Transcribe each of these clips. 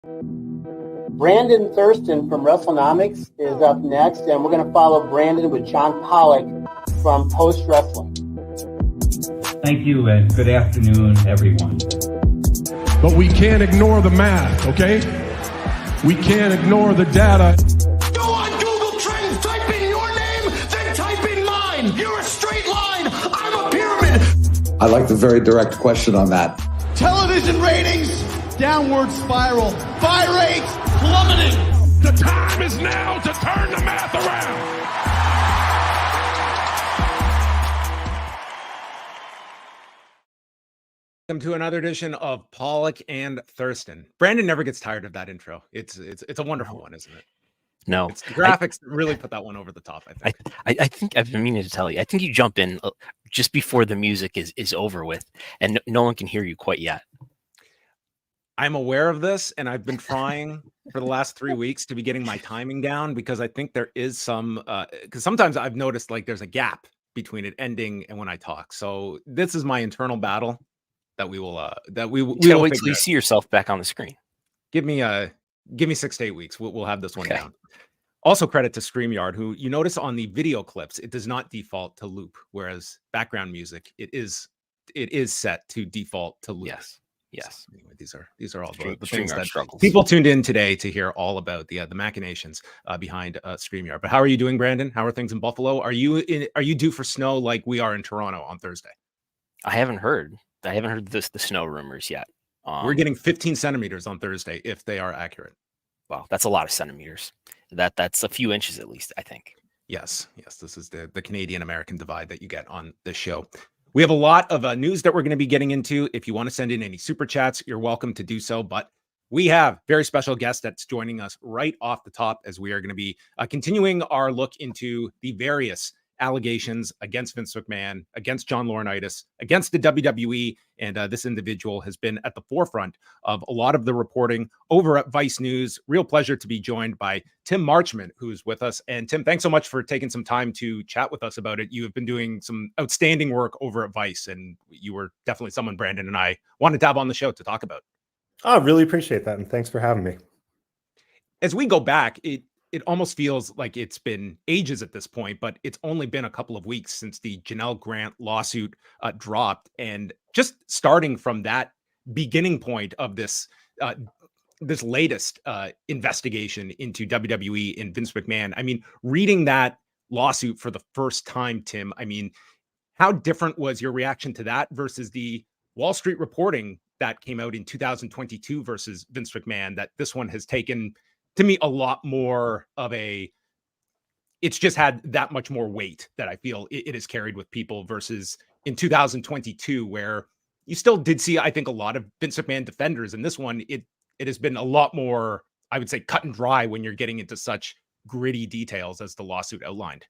Brandon Thurston from Wrestlenomics is up next, and we're going to follow Brandon with John Pollock from Post Wrestling. Thank you, and good afternoon, everyone. But we can't ignore the math, okay? We can't ignore the data. Go on Google Trends, type in your name, then type in mine. You're a straight line. I'm a pyramid. I like the very direct question on that. Television ratings, downward spiral. Buy rates, plummeting. The time is now to turn the math around. Welcome to another edition of Pollock and Thurston. Brandon never gets tired of that intro. It's a wonderful one, isn't it? No, it's the graphics really put that one over the top. I think I've been meaning to tell you. I think you jump in just before the music is over with, and no one can hear you quite yet. I'm aware of this, and I've been trying for the last 3 weeks to be getting my timing down, because I think there is some. Because sometimes I've noticed like there's a gap between it ending and when I talk. So this is my internal battle that we will wait till you see yourself back on the screen. Give me 6 to 8 weeks. We'll have this one down. Also, credit to StreamYard, who you notice on the video clips, it does not default to loop, whereas background music it is set to default to loop. Yes. So anyway, these are all the things that struggles. People tuned in today to hear all about the machinations behind StreamYard. But how are you doing, Brandon? How are things in Buffalo? Are you due for snow like we are in Toronto on Thursday? I haven't heard the snow rumors yet. We're getting 15 centimeters on Thursday if they are accurate. Wow, that's a lot of centimeters. That's a few inches at least, I think. Yes. This is the Canadian-American divide that you get on this show. We have a lot of news that we're going to be getting into. If you want to send in any super chats, you're welcome to do so. But we have a very special guest that's joining us right off the top, as we are going to be continuing our look into the various allegations against Vince McMahon, against John Laurinaitis, against the WWE, and this individual has been at the forefront of a lot of the reporting over at Vice News. Real pleasure to be joined by Tim Marchman, who's with us. And Tim, thanks so much for taking some time to chat with us about it. You have been doing some outstanding work over at Vice, and you were definitely someone Brandon and I wanted to have on the show to talk about. I really appreciate that, and thanks for having me. As we go back, it almost feels like it's been ages at this point, but it's only been a couple of weeks since the Janelle Grant lawsuit dropped. And just starting from that beginning point of this latest investigation into WWE and Vince McMahon, I mean, reading that lawsuit for the first time, Tim, I mean, how different was your reaction to that versus the Wall Street reporting that came out in 2022 versus Vince McMahon, that this one has taken, to me, a lot more of it's just had that much more weight that I feel it has carried with people versus in 2022, where you still did see, I think, a lot of Vince McMahon defenders. And this one, it has been a lot more, I would say, cut and dry when you're getting into such gritty details as the lawsuit outlined.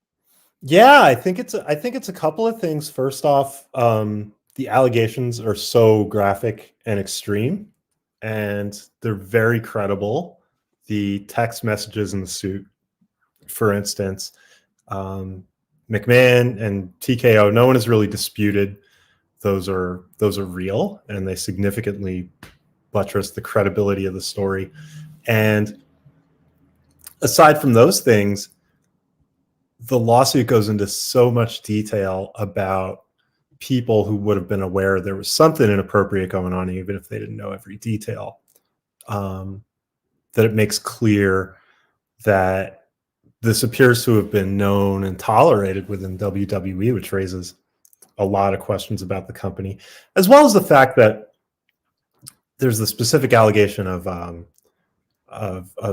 Yeah, I think it's a couple of things. First off, the allegations are so graphic and extreme, and they're very credible. The text messages in the suit, for instance, McMahon and TKO, no one has really disputed those are real, and they significantly buttress the credibility of the story. And aside from those things, the lawsuit goes into so much detail about people who would have been aware there was something inappropriate going on, even if they didn't know every detail. That it makes clear that this appears to have been known and tolerated within WWE, which raises a lot of questions about the company, as well as the fact that there's the specific allegation of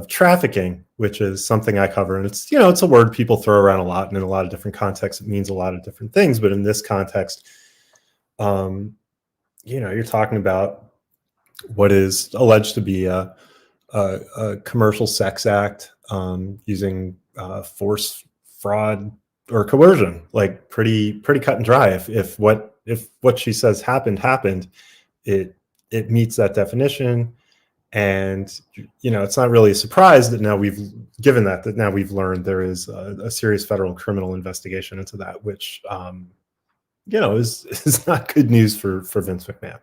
trafficking, which is something I cover. And it's, it's a word people throw around a lot, and in a lot of different contexts, it means a lot of different things. But in this context, you're talking about what is alleged to be a commercial sex act using force, fraud, or coercion, like pretty cut and dry. If what she says happened, it meets that definition. And it's not really a surprise that now we've learned there is a serious federal criminal investigation into that, which is not good news for Vince McMahon.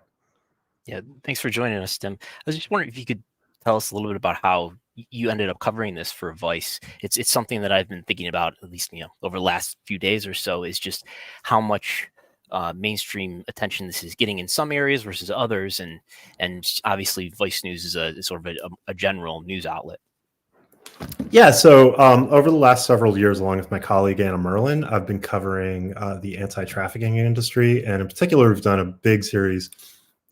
Yeah, thanks for joining us, Tim. I was just wondering if you could tell us a little bit about how you ended up covering this for Vice. It's something that I've been thinking about, at least over the last few days or so, is just how much mainstream attention this is getting in some areas versus others, and obviously Vice News is sort of a general news outlet. Yeah, so over the last several years, along with my colleague Anna Merlin, I've been covering the anti-trafficking industry, and in particular, we've done a big series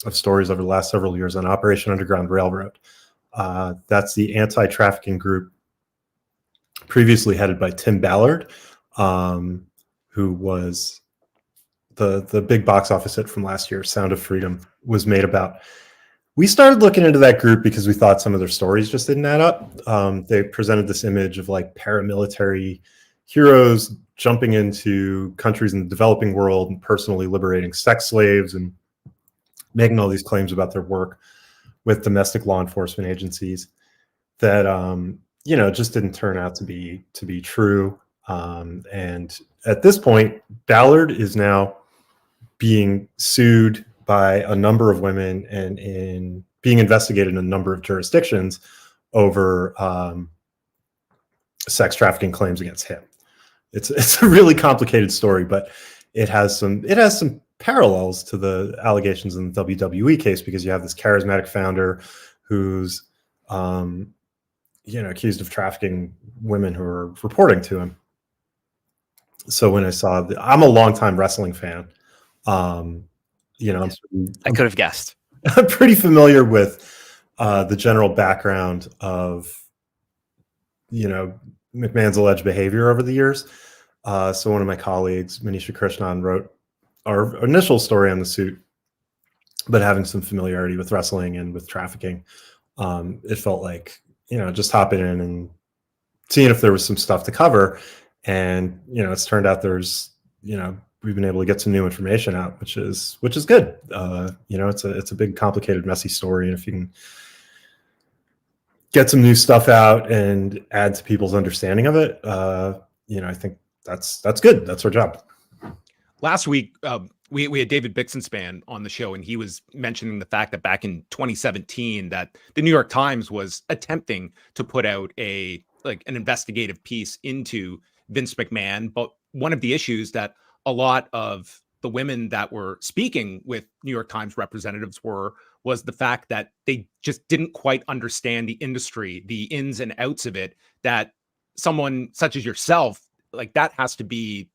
of stories over the last several years on Operation Underground Railroad. That's the anti-trafficking group previously headed by Tim Ballard, who was the big box office hit from last year, Sound of Freedom, was made about. We started looking into that group because we thought some of their stories just didn't add up. They presented this image of like paramilitary heroes jumping into countries in the developing world and personally liberating sex slaves and making all these claims about their work with domestic law enforcement agencies that just didn't turn out to be true. And at this point, Ballard is now being sued by a number of women and being investigated in a number of jurisdictions over sex trafficking claims against him. It's a really complicated story, but it has some parallels to the allegations in the WWE case, because you have this charismatic founder who's accused of trafficking women who are reporting to him. So when I saw I'm a longtime wrestling fan. I could have guessed. I'm pretty familiar with the general background of, McMahon's alleged behavior over the years. So one of my colleagues, Manisha Krishnan, wrote our initial story on the suit, but having some familiarity with wrestling and with trafficking, it felt like, just hopping in and seeing if there was some stuff to cover. And, it's turned out there's, we've been able to get some new information out, which is good. It's a big, complicated, messy story. And if you can get some new stuff out and add to people's understanding of it, I think that's good. That's our job. Last week, we had David Bixenspan on the show, and he was mentioning the fact that back in 2017 that the New York Times was attempting to put out an investigative piece into Vince McMahon. But one of the issues that a lot of the women that were speaking with New York Times representatives was the fact that they just didn't quite understand the industry, the ins and outs of it, that someone such as yourself, like, that has to be,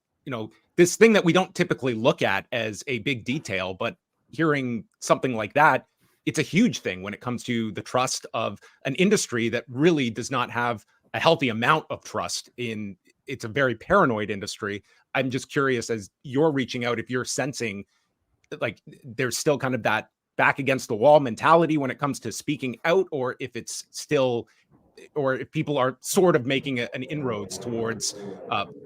this thing that we don't typically look at as a big detail, but hearing something like that, it's a huge thing when it comes to the trust of an industry that really does not have a healthy amount of trust in. It's a very paranoid industry. I'm just curious, as you're reaching out, if you're sensing like there's still kind of that back against the wall mentality when it comes to speaking out, or if it's still, or if people are sort of making an inroads towards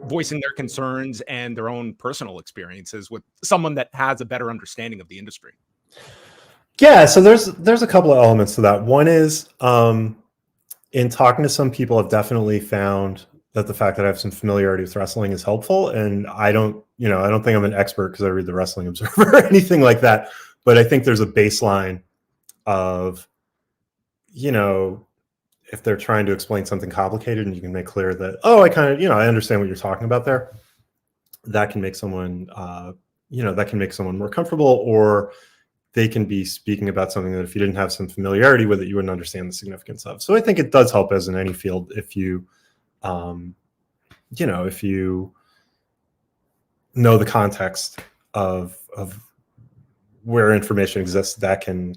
voicing their concerns and their own personal experiences with someone that has a better understanding of the industry. Yeah, so there's a couple of elements to that. One is in talking to some people, I've definitely found that the fact that I have some familiarity with wrestling is helpful. And I don't think I'm an expert because I read the Wrestling Observer or anything like that. But I think there's a baseline of, if they're trying to explain something complicated and you can make clear that, I understand what you're talking about there, that can make someone, more comfortable, or they can be speaking about something that if you didn't have some familiarity with it, you wouldn't understand the significance of. So I think it does help, as in any field, if you, if you know the context of where information exists, that can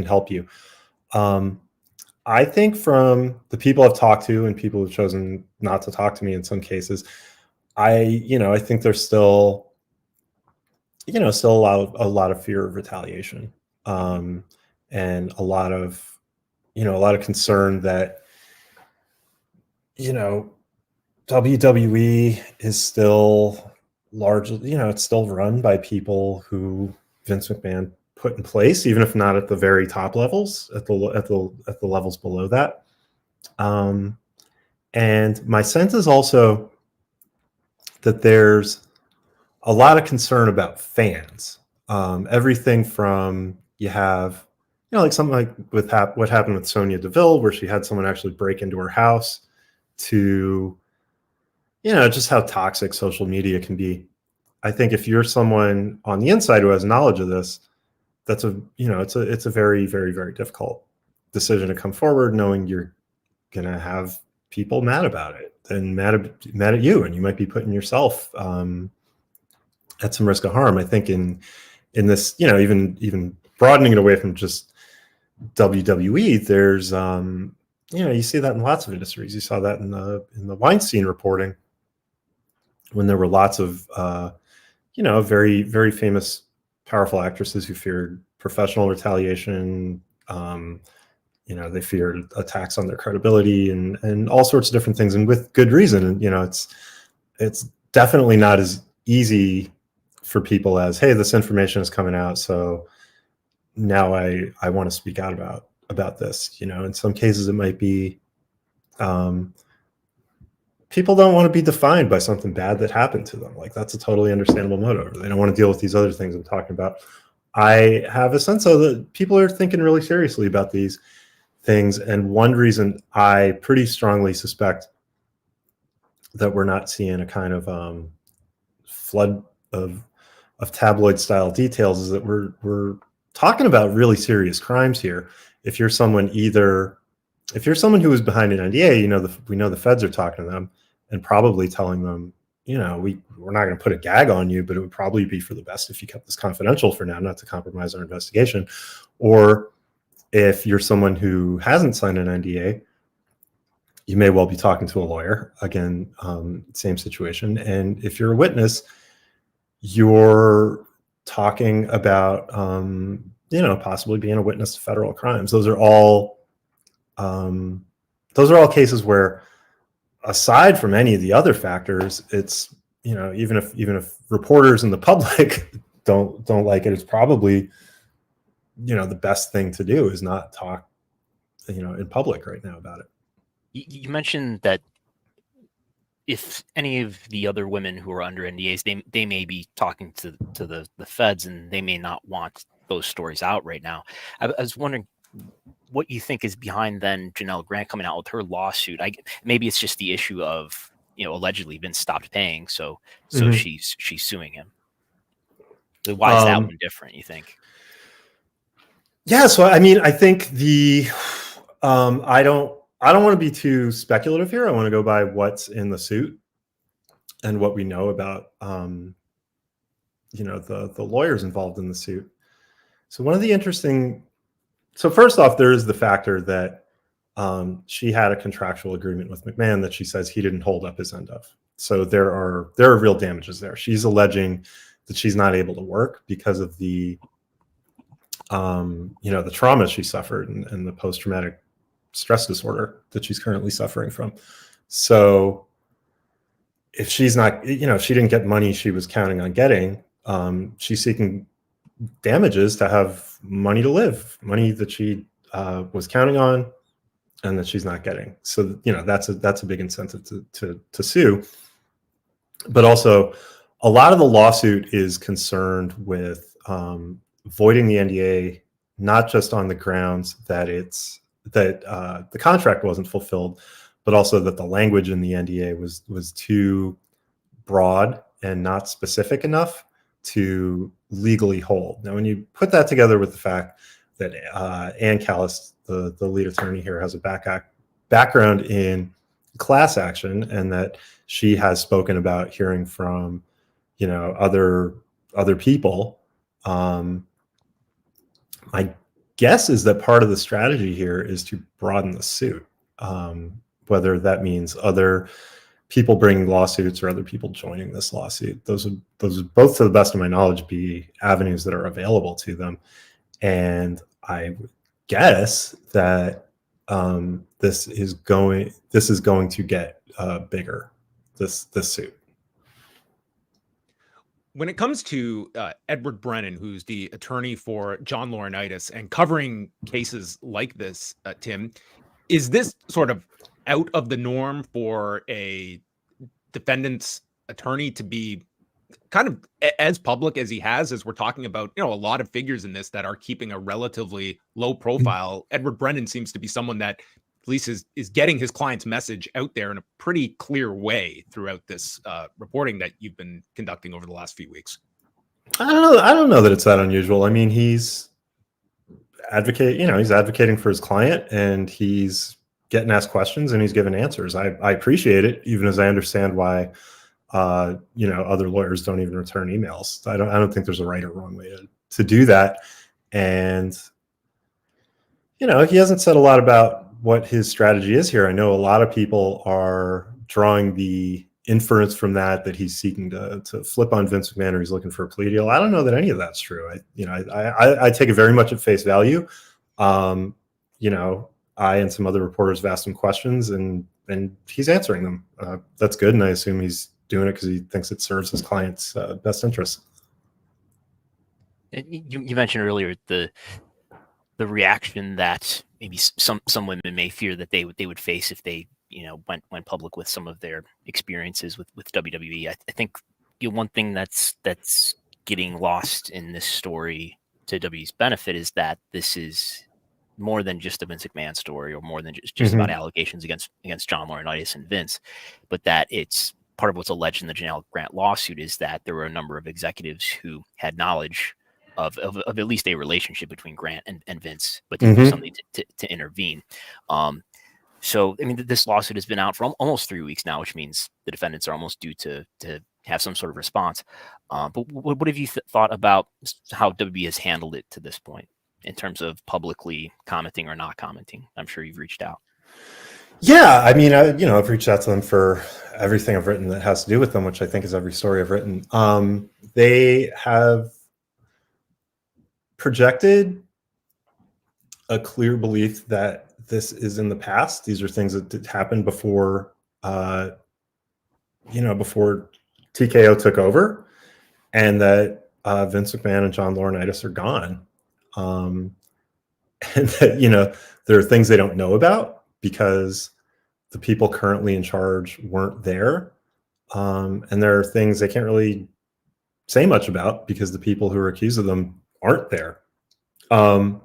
help you. I think from the people I've talked to and people who've chosen not to talk to me in some cases, I think there's still a lot of fear of retaliation, and a lot of concern that, WWE is still largely, it's still run by people who Vince McMahon put in place, even if not at the very top levels, at the levels below that. And my sense is also that there's a lot of concern about fans. Everything from, you have like something like with what happened with Sonia Deville, where she had someone actually break into her house, to, just how toxic social media can be. I think if you're someone on the inside who has knowledge of this, that's it's a very, very, very difficult decision to come forward, knowing you're going to have people mad about it and mad at you, and you might be putting yourself at some risk of harm. I think in this, even broadening it away from just WWE, there's you see that in lots of industries. You saw that in the Weinstein reporting, when there were lots of very, very famous, powerful actresses who feared professional retaliation. They feared attacks on their credibility and all sorts of different things, and with good reason. And it's definitely not as easy for people as, hey, this information is coming out, so now I want to speak out about this. In some cases it might be people don't want to be defined by something bad that happened to them. Like, that's a totally understandable motive. They don't want to deal with these other things I'm talking about. I have a sense though that people are thinking really seriously about these things, and one reason I pretty strongly suspect that we're not seeing a kind of flood of tabloid style details is that we're talking about really serious crimes here. If you're someone who is behind an NDA, we know the feds are talking to them and probably telling them, we're not going to put a gag on you, but it would probably be for the best if you kept this confidential for now, not to compromise our investigation. Or if you're someone who hasn't signed an NDA, you may well be talking to a lawyer. Again, same situation. And if you're a witness, you're talking about, possibly being a witness to federal crimes. Those are all cases where, aside from any of the other factors, it's, even if reporters and the public don't like it, it's probably, the best thing to do is not talk, in public right now about it. You mentioned that if any of the other women who are under NDAs, they may be talking to the feds, and they may not want those stories out right now. I was wondering what you think is behind then Janelle Grant coming out with her lawsuit. Maybe it's just the issue of, allegedly Vince stopped paying, so she's suing him. Why is that one different, you think? Yeah, so I think I don't want to be too speculative here. I want to go by what's in the suit and what we know about the lawyers involved in the suit. So so first off, there is the factor that she had a contractual agreement with McMahon that she says he didn't hold up his end of. So there are real damages there. She's alleging that she's not able to work because of the the trauma she suffered and the post-traumatic stress disorder that she's currently suffering from. So if she's not, if she didn't get money she was counting on getting, she's seeking damages to have money to live, money that she was counting on and that she's not getting. So, that's a big incentive to sue. But also, a lot of the lawsuit is concerned with voiding the NDA, not just on the grounds that the contract wasn't fulfilled, but also that the language in the NDA was too broad and not specific enough to legally hold. Now, when you put that together with the fact that Ann Callis, the lead attorney here, has a background in class action, and that she has spoken about hearing from, other people, my guess is that part of the strategy here is to broaden the suit, whether that means other people bringing lawsuits or other people joining this lawsuit. Those would both, to the best of my knowledge, be avenues that are available to them. And I would guess that this is going to get bigger, this suit. When it comes to Edward Brennan, who's the attorney for John Laurinaitis, and covering cases like this, Tim, is this sort of out of the norm for a defendant's attorney to be kind of as public as he has, as we're talking about, a lot of figures in this that are keeping a relatively low profile, Edward Brennan seems to be someone that at least is getting his client's message out there in a pretty clear way throughout this reporting that you've been conducting over the last few weeks. I don't know that it's that unusual. I mean, he's advocating for his client, and he's getting asked questions, and he's giving answers. I appreciate it, even as I understand why other lawyers don't even return emails. I don't think there's a right or wrong way to do that. And he hasn't said a lot about what his strategy is here. I know a lot of people are drawing the inference from that he's seeking to flip on Vince McMahon, or he's looking for a plea deal. I don't know that any of that's true. I take it very much at face value. I and some other reporters have asked him questions, and he's answering them. That's good, and I assume he's doing it because he thinks it serves his client's best interests. You mentioned earlier the reaction that maybe some women may fear that they would face if they went public with some of their experiences with WWE. I think one thing that's getting lost in this story to WWE's benefit is that this is more than just a Vince McMahon story, or more than just about allegations against John Laurinaitis and Vince, but that it's part of what's alleged in the Janelle Grant lawsuit is that there were a number of executives who had knowledge of at least a relationship between Grant and Vince, but didn't do something to intervene. So, I mean, this lawsuit has been out for almost 3 weeks now, which means the defendants are almost due to have some sort of response. But what have you thought about how WWE has handled it to this point in terms of publicly commenting or not commenting? I'm sure you've reached out. Yeah, I mean, I've reached out to them for everything I've written that has to do with them, which I think is every story I've written. They have projected a clear belief that this is in the past. These are things that happened before, before TKO took over, and that Vince McMahon and John Laurinaitis are gone. And that, there are things they don't know about because the people currently in charge weren't there. And there are things they can't really say much about because the people who are accused of them aren't there. I'm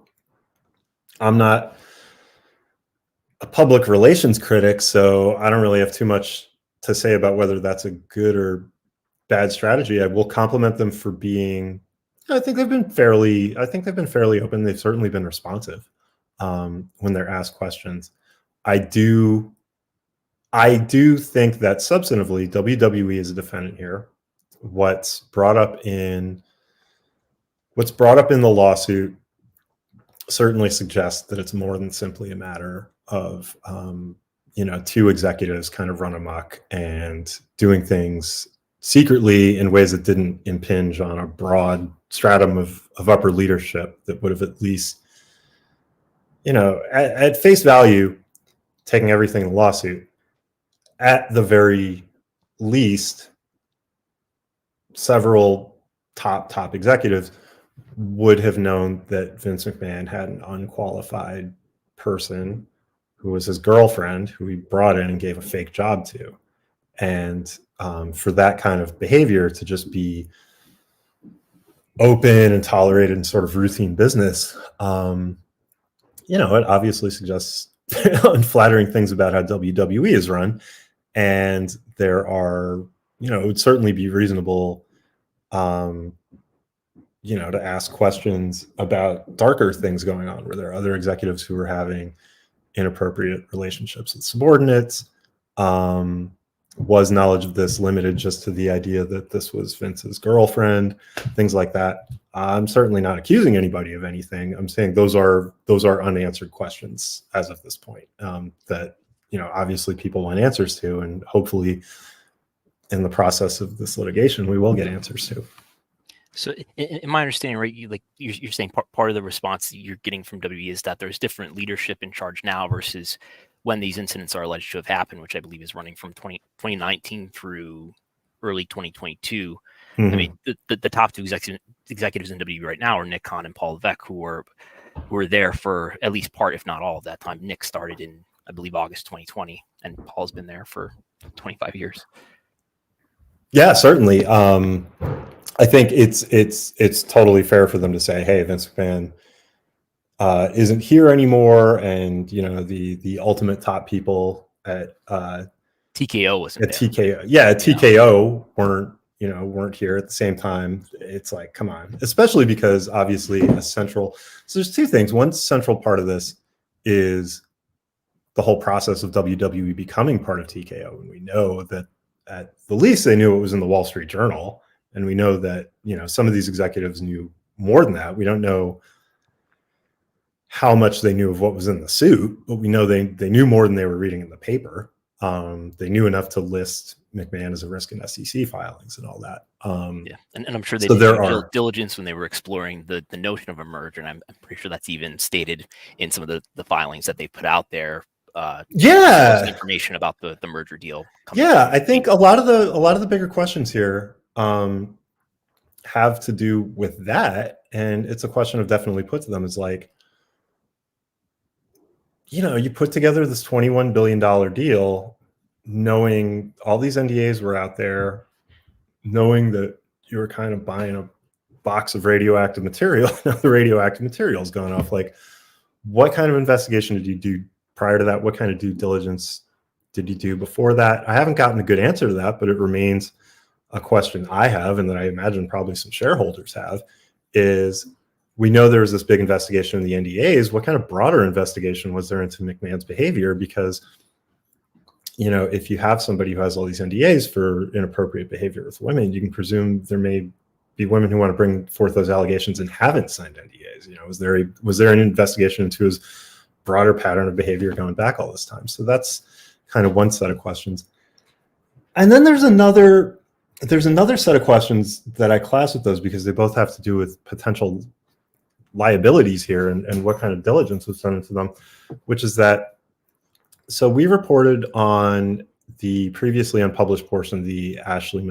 not a public relations critic, so I don't really have too much to say about whether that's a good or bad strategy. I will compliment them for being, I think they've been fairly open. They've certainly been responsive when they're asked questions. I do think that substantively WWE is a defendant here. What's brought up in the lawsuit certainly suggests that it's more than simply a matter of two executives kind of run amok and doing things secretly in ways that didn't impinge on a broad stratum of upper leadership that would have at least, at face value, taking everything in the lawsuit, at the very least, several top executives would have known that Vince McMahon had an unqualified person who was his girlfriend, who he brought in and gave a fake job to. And for that kind of behavior to just be open and tolerated in sort of routine business, it obviously suggests unflattering things about how WWE is run. And there are, it would certainly be reasonable, to ask questions about darker things going on, where there are other executives who are having inappropriate relationships with subordinates. Was knowledge of this limited just to the idea that this was Vince's girlfriend, things like that? I'm certainly not accusing anybody of anything. I'm saying those are unanswered questions as of this point, that obviously people want answers to, and hopefully in the process of this litigation we will get answers to. So in my understanding, right, you're saying part of the response that you're getting from WWE is that there's different leadership in charge now versus when these incidents are alleged to have happened, which I believe is running from 2019 through early 2022. I mean, the top two executives in WWE right now are Nick Khan and Paul Levesque, who were there for at least part, if not all of that time. Nick started in, I believe, August 2020, and Paul's been there for 25 years. Yeah, certainly. I think it's totally fair for them to say, hey, Vince McMahon isn't here anymore, and the ultimate top people at TKO wasn't at there. TKO, at TKO weren't here at the same time. It's like, come on, especially because obviously so there's two things. One central part of this is the whole process of WWE becoming part of TKO, and we know that at the least they knew it was in the Wall Street Journal, and we know that some of these executives knew more than that. We don't know how much they knew of what was in the suit, but we know they knew more than they were reading in the paper. They knew enough to list McMahon as a risk in SEC filings and all that. And I'm sure they did due diligence when they were exploring the notion of a merger, and I'm pretty sure that's even stated in some of the filings that they put out there. Information about the merger deal. I think a lot of the bigger questions here have to do with that, and it's a question I've definitely put to them. Is like, you put together this $21 billion deal, knowing all these NDAs were out there, knowing that you were kind of buying a box of radioactive material. Now the radioactive material is going off. Like, what kind of investigation did you do prior to that? What kind of due diligence did you do before that? I haven't gotten a good answer to that, but it remains a question I have, and that I imagine probably some shareholders have, is we know there was this big investigation in the NDAs. What kind of broader investigation was there into McMahon's behavior? Because, if you have somebody who has all these NDAs for inappropriate behavior with women, you can presume there may be women who want to bring forth those allegations and haven't signed NDAs. Was there an investigation into his broader pattern of behavior going back all this time? So that's kind of one set of questions. And then there's another set of questions that I class with those, because they both have to do with potential liabilities here and what kind of diligence was done into them, which is that, so we reported on the previously unpublished portion of the Ashley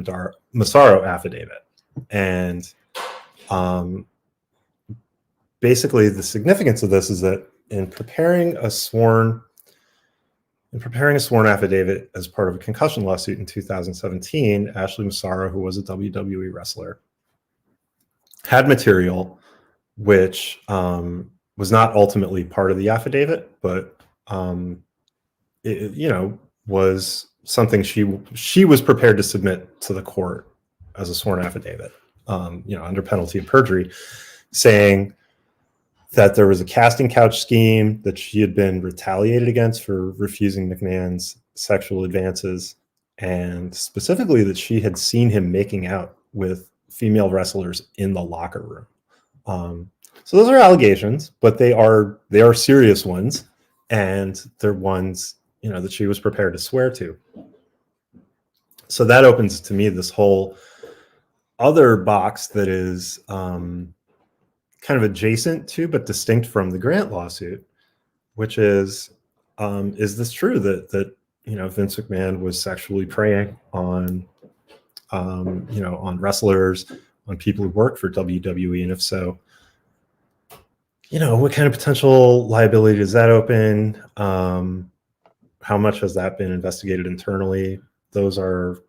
Massaro affidavit. And basically the significance of this is that in preparing a sworn affidavit as part of a concussion lawsuit in 2017, Ashley Massaro, who was a WWE wrestler, had material which was not ultimately part of the affidavit, but it was something she was prepared to submit to the court as a sworn affidavit, under penalty of perjury, saying that there was a casting couch scheme, that she had been retaliated against for refusing McMahon's sexual advances, and specifically that she had seen him making out with female wrestlers in the locker room. So those are allegations, but they are serious ones, and they're ones that she was prepared to swear to. So that opens to me this whole other box that is kind of adjacent to but distinct from the Grant lawsuit, which is this true that Vince McMahon was sexually preying on on wrestlers, on people who work for WWE, and if so, what kind of potential liability does that open? How much has that been investigated internally? Those are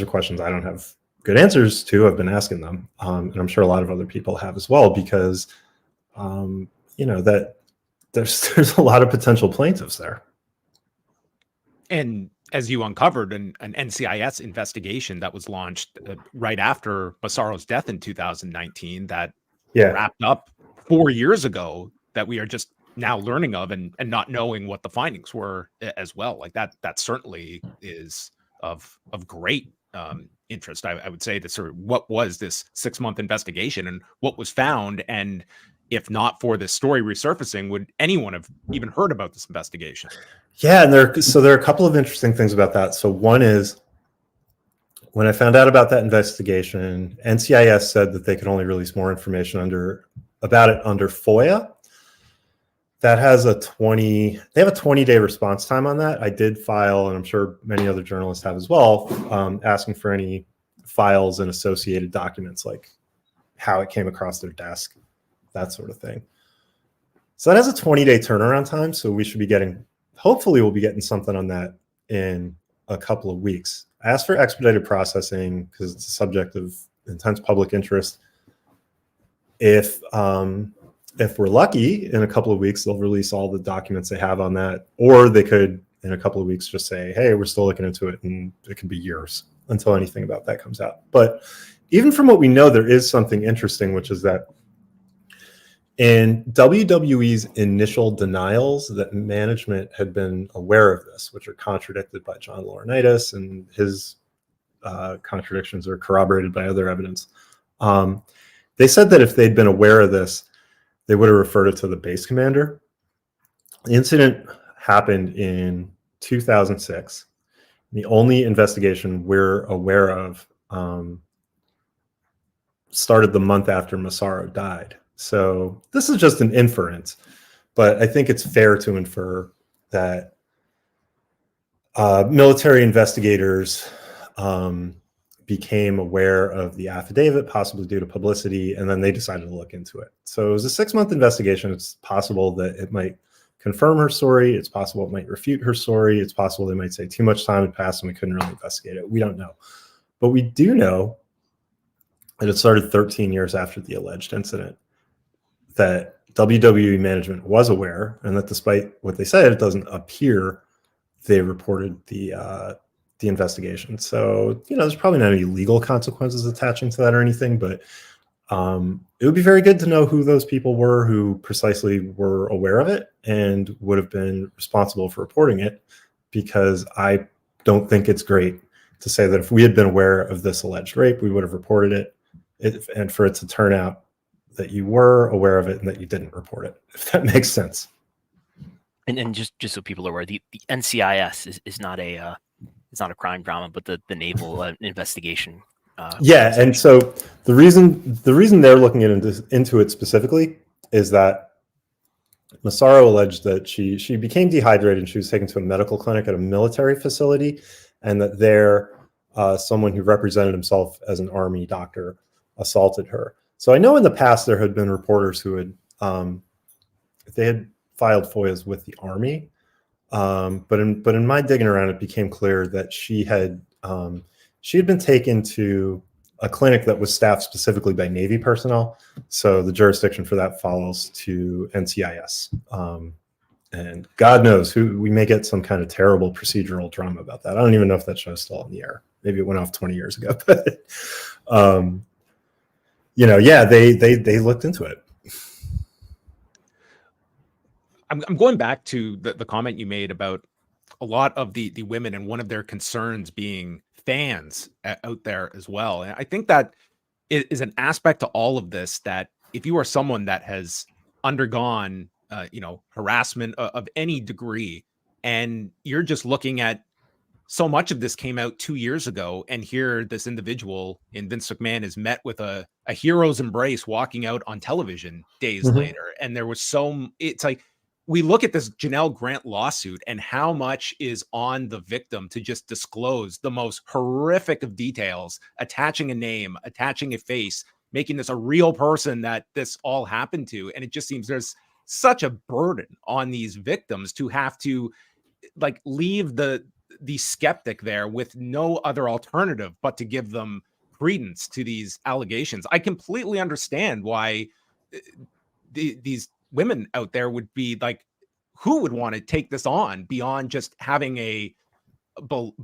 questions I don't have good answers to. I've been asking them, and I'm sure a lot of other people have as well, because that there's a lot of potential plaintiffs there. And as you uncovered, an NCIS investigation that was launched right after Massaro's death in 2019 that wrapped up 4 years ago, that we are just now learning of and not knowing what the findings were as well. Like that certainly is of great interest. I would say that sort of what was this 6-month investigation and what was found, and if not for this story resurfacing, would anyone have even heard about this investigation? Yeah, and there are a couple of interesting things about that. So one is, when I found out about that investigation, NCIS said that they could only release more information about it under FOIA. That has they have a 20-day response time on that. I did file, and I'm sure many other journalists have as well, asking for any files and associated documents, like how it came across their desk, that sort of thing. So that has a 20-day turnaround time. So we should be hopefully we'll be getting something on that in a couple of weeks. I asked for expedited processing because it's a subject of intense public interest. If we're lucky, in a couple of weeks, they'll release all the documents they have on that, or they could, in a couple of weeks, just say, hey, we're still looking into it, and it can be years until anything about that comes out. But even from what we know, there is something interesting, which is that in WWE's initial denials that management had been aware of this, which are contradicted by John Laurinaitis, and his contradictions are corroborated by other evidence. They said that if they'd been aware of this, they would have referred it to the base commander. The incident happened in 2006. The only investigation we're aware of started the month after Massaro died. So this is just an inference, but I think it's fair to infer that military investigators became aware of the affidavit, possibly due to publicity, and then they decided to look into it. So it was a 6-month investigation. It's possible that it might confirm her story. It's possible it might refute her story. It's possible they might say too much time had passed and we couldn't really investigate it. We don't know. But we do know that it started 13 years after the alleged incident, that WWE management was aware, and that despite what they said, it doesn't appear they reported the investigation. So, there's probably not any legal consequences attaching to that or anything, but it would be very good to know who those people were who precisely were aware of it and would have been responsible for reporting it, because I don't think it's great to say that if we had been aware of this alleged rape, we would have reported it, and for it to turn out that you were aware of it and that you didn't report it, if that makes sense. And just so people are aware, the NCIS is not a it's not a crime drama, but the naval investigation. And so the reason they're looking into it specifically is that Massaro alleged that she became dehydrated and she was taken to a medical clinic at a military facility, and that there someone who represented himself as an Army doctor assaulted her. So I know in the past there had been reporters who had they had filed FOIAs with the Army, but in my digging around, it became clear that she had been taken to a clinic that was staffed specifically by Navy personnel. So the jurisdiction for that follows to NCIS. And God knows we may get some kind of terrible procedural drama about that. I don't even know if that show's still on the air. Maybe it went off 20 years ago, but they looked into it. I'm going back to the comment you made about a lot of the women and one of their concerns being fans out there as well. And I think that is an aspect to all of this, that if you are someone that has undergone, harassment of any degree, and you're just looking at so much of this came out 2 years ago, and here this individual in Vince McMahon is met with a hero's embrace walking out on television days later. And there was it's like, we look at this Janelle Grant lawsuit and how much is on the victim to just disclose the most horrific of details, attaching a name, attaching a face, making this a real person that this all happened to. And it just seems there's such a burden on these victims to have to leave the skeptic there with no other alternative but to give them credence to these allegations. I completely understand why these women out there would be like, who would want to take this on beyond just having a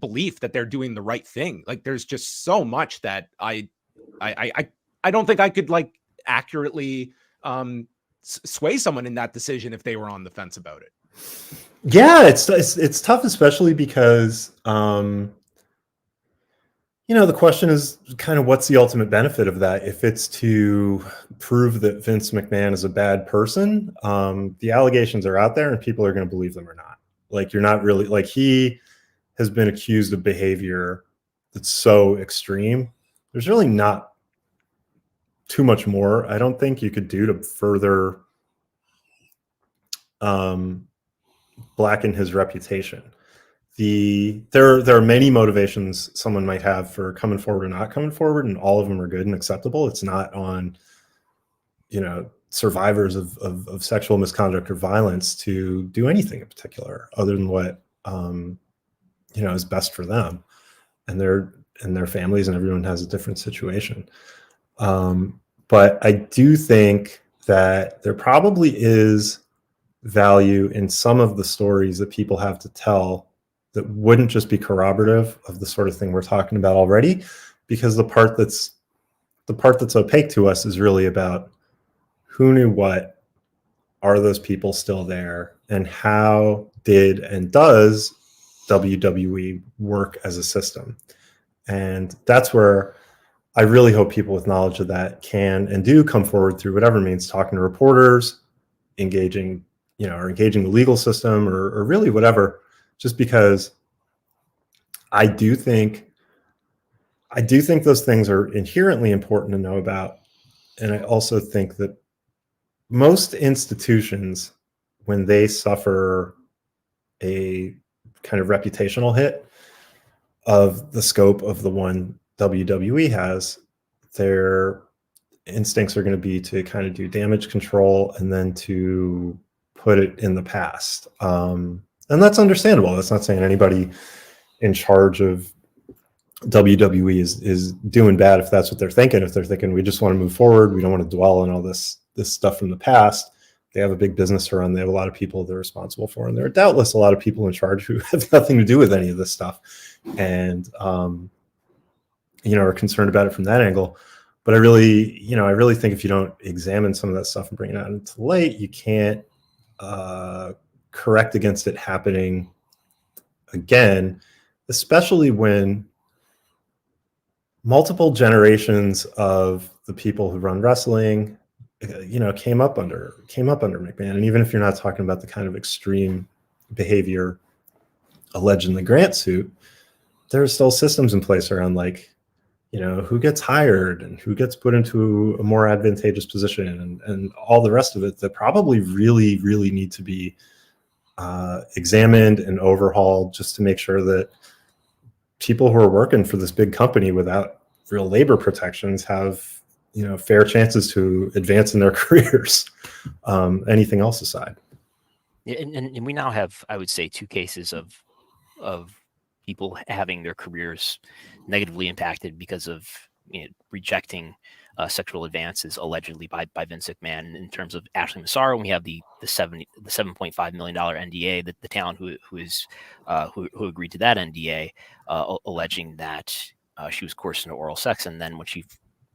belief that they're doing the right thing? Like, there's just so much that I don't think I could accurately sway someone in that decision if they were on the fence about it. Yeah, it's tough, especially because the question is kind of what's the ultimate benefit of that. If it's to prove that Vince McMahon is a bad person, the allegations are out there and people are going to believe them or not. You're not really he has been accused of behavior that's so extreme. There's really not too much more I don't think you could do to further blacken his reputation. There are many motivations someone might have for coming forward or not coming forward, and all of them are good and acceptable. It's not on survivors of sexual misconduct or violence to do anything in particular other than what is best for them. and their families, and everyone has a different situation. But I do think that there probably is value in some of the stories that people have to tell that wouldn't just be corroborative of the sort of thing we're talking about already, because the part that's opaque to us is really about who knew what, are those people still there, and how did and does WWE work as a system. And that's where I really hope people with knowledge of that can and do come forward through whatever means, talking to reporters, engaging the legal system, or really whatever, just because I do think those things are inherently important to know about. And I also think that most institutions, when they suffer a kind of reputational hit of the scope of the one WWE has, their instincts are going to be to kind of do damage control and then to put it in the past. And that's understandable. That's not saying anybody in charge of WWE is doing bad if that's what they're thinking. If they're thinking we just want to move forward, we don't want to dwell on all this stuff from the past. They have a big business to run. They have a lot of people they're responsible for, and there are doubtless a lot of people in charge who have nothing to do with any of this stuff, and are concerned about it from that angle. But I really think if you don't examine some of that stuff and bring it out into the light, you can't correct against it happening again, especially when multiple generations of the people who run wrestling, came up under McMahon. And even if you're not talking about the kind of extreme behavior alleged in the Grant suit, there are still systems in place around who gets hired and who gets put into a more advantageous position and all the rest of it that probably really, really need to be examined and overhauled, just to make sure that people who are working for this big company without real labor protections have fair chances to advance in their careers. Anything else aside. Yeah, and we now have, I would say, 2 cases of people having their careers negatively impacted because of rejecting sexual advances allegedly by Vince McMahon. In terms of Ashley Massaro, we have the $7.5 million NDA, that the talent who agreed to that NDA, alleging that she was coerced into oral sex, and then when she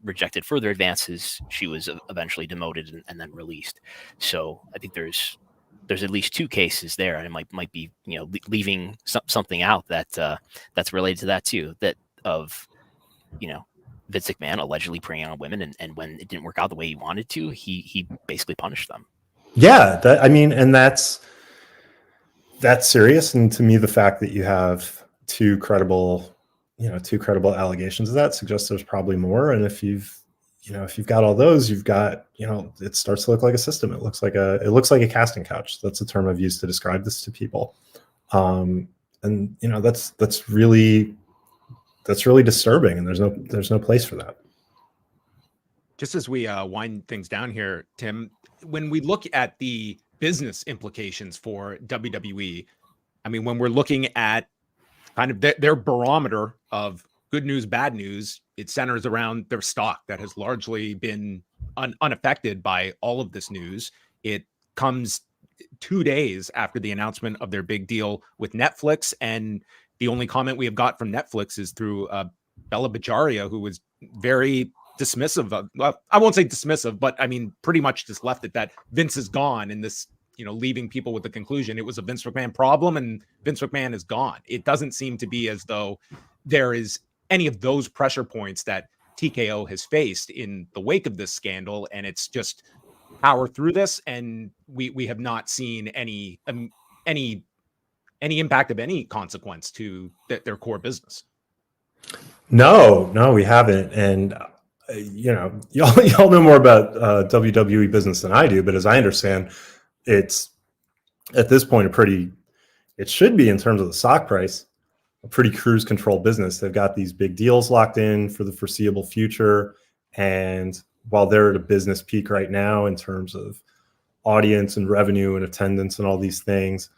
rejected further advances, she was eventually demoted and then released. So I think there's at least 2 cases there, and it might be leaving something out that's related to that too, that of Vince McMahon allegedly preying on women, and when it didn't work out the way he wanted to, he basically punished them. Yeah, that's serious. And to me, the fact that you have two credible allegations of that suggests there's probably more. And if you've got all those, you've got, it starts to look like a system. It looks like a casting couch. That's a term I've used to describe this to people. And that's really disturbing, and there's no place for that. Just as we wind things down here, Tim, when we look at the business implications for WWE, I mean, when we're looking at kind of their barometer of good news, bad news, it centers around their stock that has largely been unaffected by all of this news. It comes 2 days after the announcement of their big deal with Netflix, and the only comment we have got from Netflix is through Bella Bajaria, who was very dismissive of, well, I won't say dismissive, but I mean, pretty much just left it that Vince is gone, and this, leaving people with the conclusion it was a Vince McMahon problem and Vince McMahon is gone. It doesn't seem to be as though there is any of those pressure points that TKO has faced in the wake of this scandal, and it's just power through this, and we have not seen any impact of any consequence to their core business. No, we haven't. And y'all know more about WWE business than I do, but as I understand, it's at this point it should be, in terms of the stock price, a pretty cruise control business. They've got these big deals locked in for the foreseeable future, and while they're at a business peak right now in terms of audience and revenue and attendance and all these things,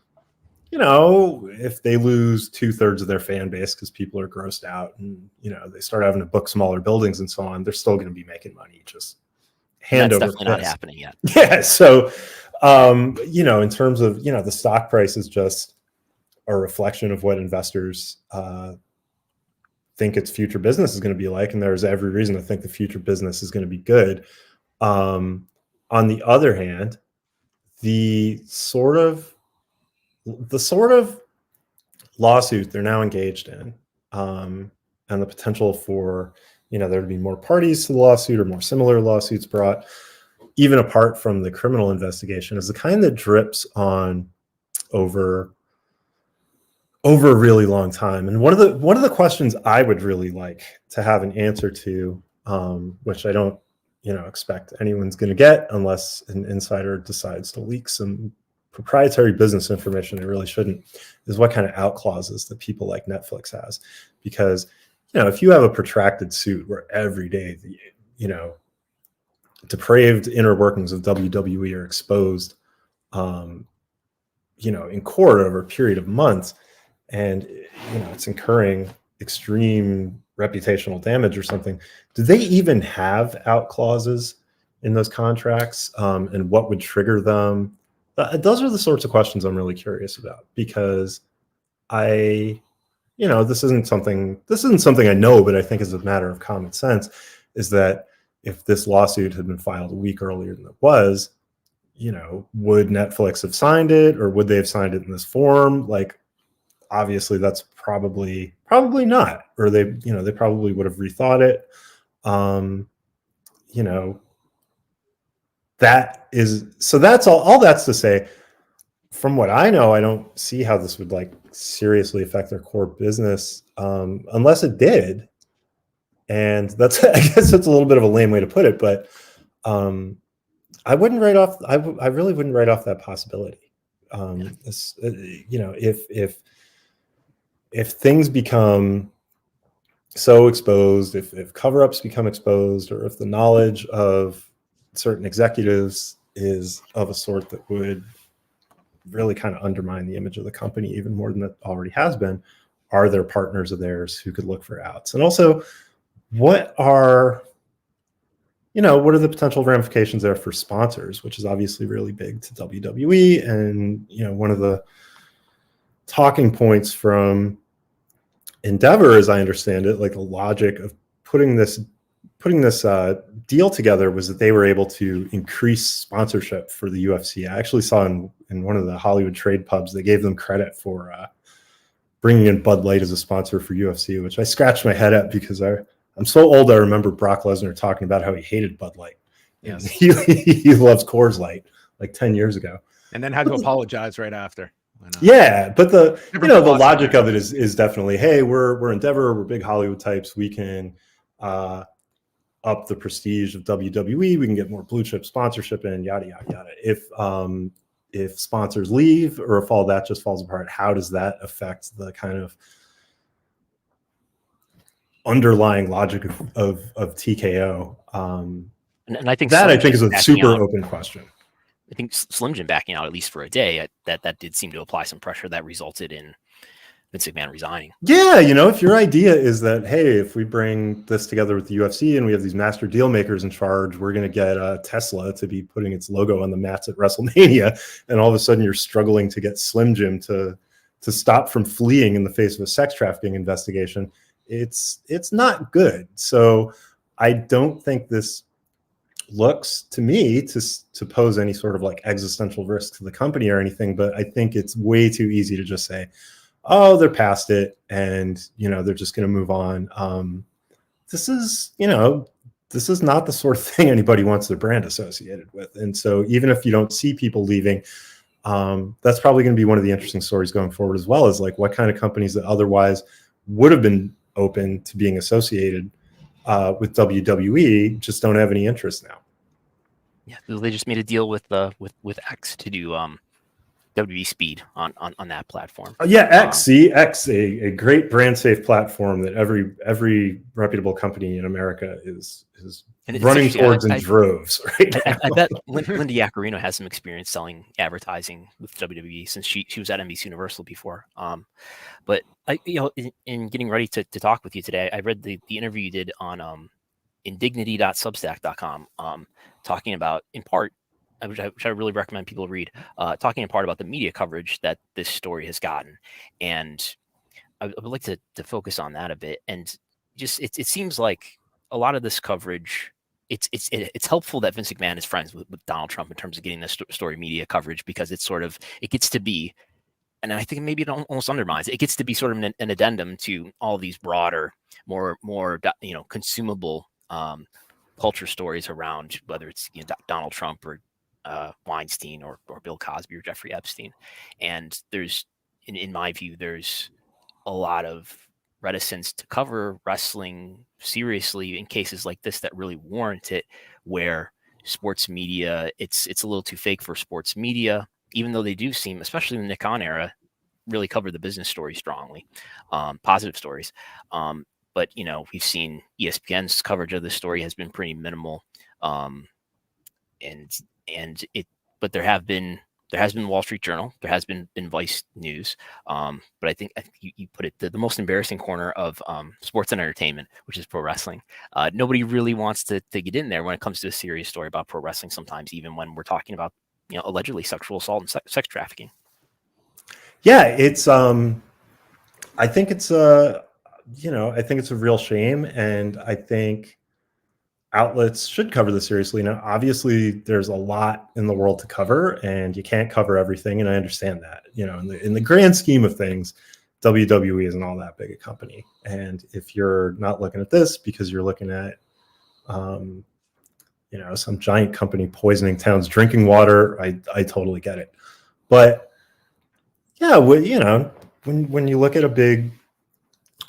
if they lose 2/3 of their fan base because people are grossed out and, they start having to book smaller buildings and so on, they're still going to be making money. Just hand That's over definitely not fist. happening yet. Yeah. So, in terms of, the stock price is just a reflection of what investors think its future business is going to be like. And there's every reason to think the future business is going to be good. On the other hand, the sort of lawsuit they're now engaged in, and the potential for, there to be more parties to the lawsuit or more similar lawsuits brought, even apart from the criminal investigation, is the kind that drips on over a really long time. And one of the questions I would really like to have an answer to, which I don't, expect anyone's going to get unless an insider decides to leak some proprietary business information they really shouldn't, is what kind of out clauses that people like Netflix has. Because, if you have a protracted suit where every day the, depraved inner workings of WWE are exposed, in court over a period of months, and, it's incurring extreme reputational damage or something, do they even have out clauses in those contracts? And what would trigger them? Those are the sorts of questions I'm really curious about, because this isn't something I know, but I think is a matter of common sense, is that if this lawsuit had been filed a week earlier than it was, would Netflix have signed it, or would they have signed it in this form? Like, obviously that's probably not, or they probably would have rethought it. That's all that's to say, from what I know, I don't see how this would seriously affect their core business, unless it did. And I guess that's a little bit of a lame way to put it, but I wouldn't write off. I really wouldn't write off that possibility. If things become so exposed, if cover-ups become exposed, or if the knowledge of certain executives is of a sort that would really kind of undermine the image of the company even more than it already has been, are there partners of theirs who could look for outs? And also, what are the potential ramifications there for sponsors, which is obviously really big to WWE. And, one of the talking points from Endeavor, as I understand it, the logic of putting this deal together was that they were able to increase sponsorship for the UFC. I actually saw in one of the Hollywood trade pubs, they gave them credit for bringing in Bud Light as a sponsor for UFC, which I scratched my head at, because I'm so old. I remember Brock Lesnar talking about how he hated Bud Light. Yes. He loves Coors Light 10 years ago. And then had to apologize right after. Yeah, but the logic of it is definitely, hey, we're Endeavor, we're big Hollywood types, we can up the prestige of WWE, we can get more blue chip sponsorship in, yada yada yada. If sponsors leave, or if all that just falls apart, how does that affect the kind of underlying logic of TKO? And I think that is a super open question. I think Slim Jim backing out, at least for a day, that did seem to apply some pressure that resulted in Vince McMahon resigning. Yeah, if your idea is that, hey, if we bring this together with the UFC and we have these master deal makers in charge, we're going to get Tesla to be putting its logo on the mats at WrestleMania, and all of a sudden you're struggling to get Slim Jim to stop from fleeing in the face of a sex trafficking investigation, it's not good. So I don't think this looks to me to pose any sort of existential risk to the company or anything, but I think it's way too easy to just say, oh, they're past it, and they're just going to move on. This is not the sort of thing anybody wants their brand associated with. And so even if you don't see people leaving, that's probably going to be one of the interesting stories going forward, as well as what kind of companies that otherwise would have been open to being associated with WWE just don't have any interest now. Yeah, they just made a deal with X to do WWE Speed on that platform. Yeah, X, a great brand safe platform that every reputable company in America is is And it's running interesting. towards in droves right now. I bet Linda Yaccarino has some experience selling advertising with WWE since she was at NBC Universal before. But in getting ready to talk with you today, I read the interview you did on indignity.substack.com, talking about, in part, which I really recommend people read, talking in part about the media coverage that this story has gotten. And I would like to focus on that a bit. And just it seems like a lot of this coverage, it's helpful that Vince McMahon is friends with Donald Trump in terms of getting this story media coverage, because it gets to be, and I think maybe it almost undermines it gets to be sort of an addendum to all these broader, more consumable culture stories around, whether it's Donald Trump or Weinstein or Bill Cosby or Jeffrey Epstein. And there's, in my view, there's a lot of reticence to cover wrestling seriously in cases like this that really warrant it, where sports media, it's a little too fake for sports media, even though they do seem, especially in the Nick Khan era, really cover the business story strongly, positive stories. But we've seen ESPN's coverage of this story has been pretty minimal, but there has been Wall Street Journal, there has been Vice News, but I think you put it, the most embarrassing corner of sports and entertainment, which is pro wrestling. Nobody really wants to get in there when it comes to a serious story about pro wrestling, sometimes even when we're talking about allegedly sexual assault and sex trafficking. Yeah, it's I think it's a real shame, and I think outlets should cover this seriously. Now, obviously, there's a lot in the world to cover, and you can't cover everything, and I understand that. In the grand scheme of things, WWE isn't all that big a company, and if you're not looking at this because you're looking at, some giant company poisoning towns drinking water, I totally get it. But yeah, when you look at a big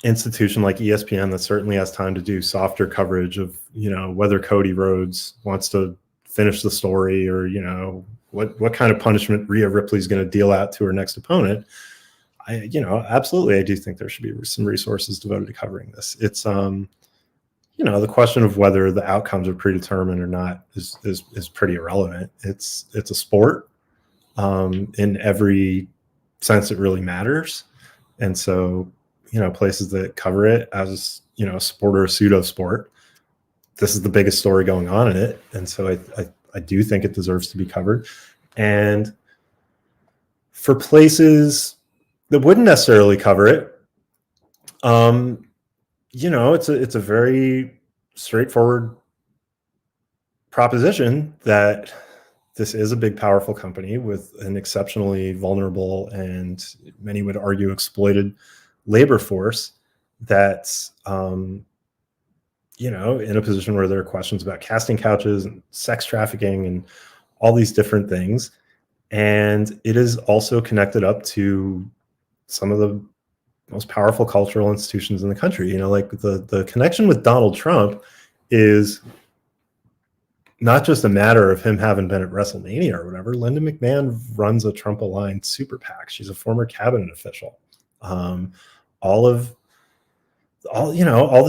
institution like ESPN that certainly has time to do softer coverage of whether Cody Rhodes wants to finish the story, or what kind of punishment Rhea Ripley's going to deal out to her next opponent, absolutely, I do think there should be some resources devoted to covering this. It's the question of whether the outcomes are predetermined or not is pretty irrelevant. It's a sport, in every sense it really matters, and so places that cover it as a sport or a pseudo sport, this is the biggest story going on in it, and so I do think it deserves to be covered. And for places that wouldn't necessarily cover it, it's a very straightforward proposition that this is a big, powerful company with an exceptionally vulnerable and, many would argue, exploited labor force that's in a position where there are questions about casting couches and sex trafficking and all these different things. And it is also connected up to some of the most powerful cultural institutions in the country. Like the connection with Donald Trump is not just a matter of him having been at WrestleMania or whatever. Linda McMahon runs a Trump-aligned super PAC. She's a former cabinet official. All the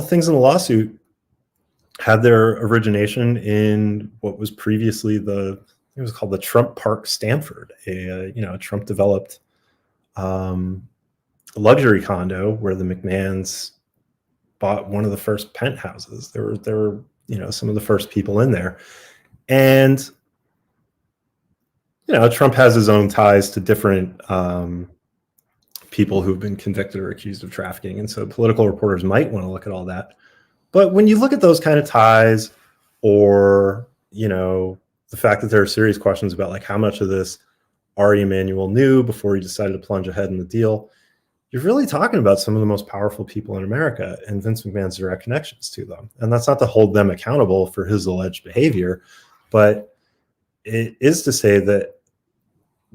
things in the lawsuit had their origination in what was previously it was called the Trump Park Stanford, a Trump developed luxury condo where the McMahons bought one of the first penthouses. There were some of the first people in there, and Trump has his own ties to different people who've been convicted or accused of trafficking, and so political reporters might want to look at all that. But when you look at those kind of ties, or the fact that there are serious questions about like how much of this Ari Emanuel knew before he decided to plunge ahead in the deal, you're really talking about some of the most powerful people in America and Vince McMahon's direct connections to them. And that's not to hold them accountable for his alleged behavior, but it is to say that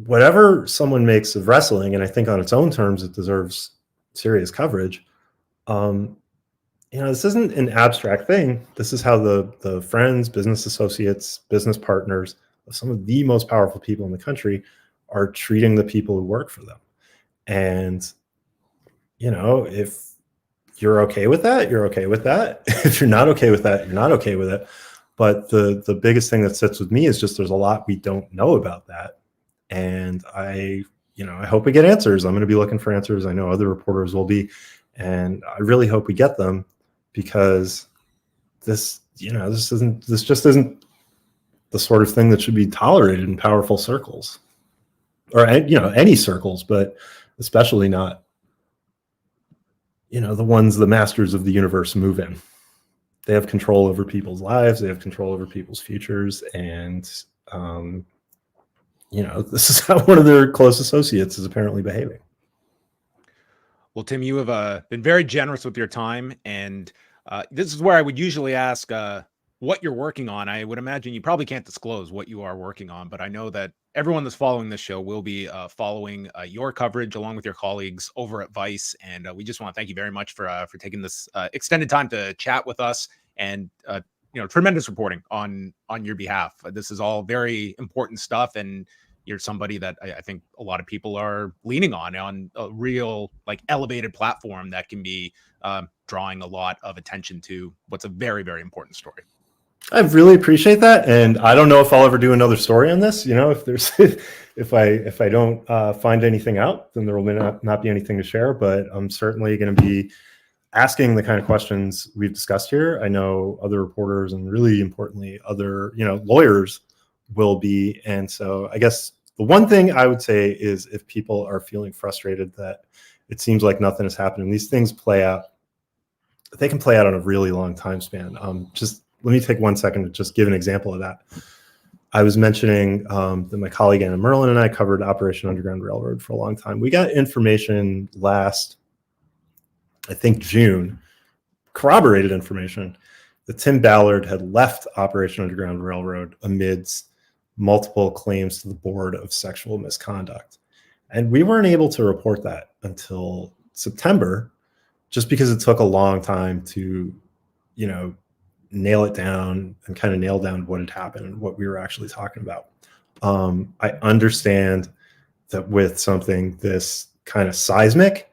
whatever someone makes of wrestling, and I think on its own terms it deserves serious coverage, this isn't an abstract thing. This is how the friends, business associates, business partners of some of the most powerful people in the country are treating the people who work for them. And if you're okay with that, you're okay with that. If you're not okay with that, you're not okay with it. But the biggest thing that sits with me is just there's a lot we don't know about that. And I hope we get answers. I'm going to be looking for answers. I know other reporters will be. And I really hope we get them, because this just isn't the sort of thing that should be tolerated in powerful circles, or any circles, but especially not the ones the masters of the universe move in. They have control over people's lives. They have control over people's futures. And, this is how one of their close associates is apparently behaving. Well, Tim, you have been very generous with your time. And this is where I would usually ask what you're working on. I would imagine you probably can't disclose what you are working on, but I know that everyone that's following this show will be following your coverage along with your colleagues over at VICE. And we just want to thank you very much for taking this extended time to chat with us, and tremendous reporting on your behalf. This is all very important stuff, and you're somebody that I think a lot of people are leaning on a real elevated platform that can be drawing a lot of attention to what's a very, very important story. I really appreciate that, and I don't know if I'll ever do another story on this. If there's, if I don't find anything out, then there will not be anything to share. But I'm certainly going to be asking the kind of questions we've discussed here. I know other reporters, and really importantly, other lawyers will be. And so I guess the one thing I would say is, if people are feeling frustrated that it seems like nothing is happening, these things play out. They can play out on a really long time span. Just let me take 1 second to just give an example of that. I was mentioning that my colleague Anna Merlin and I covered Operation Underground Railroad for a long time. We got information last, I think, June, corroborated information that Tim Ballard had left Operation Underground Railroad amidst multiple claims to the board of sexual misconduct. And we weren't able to report that until September, just because it took a long time to, nail it down and kind of nail down what had happened and what we were actually talking about. I understand that with something this kind of seismic,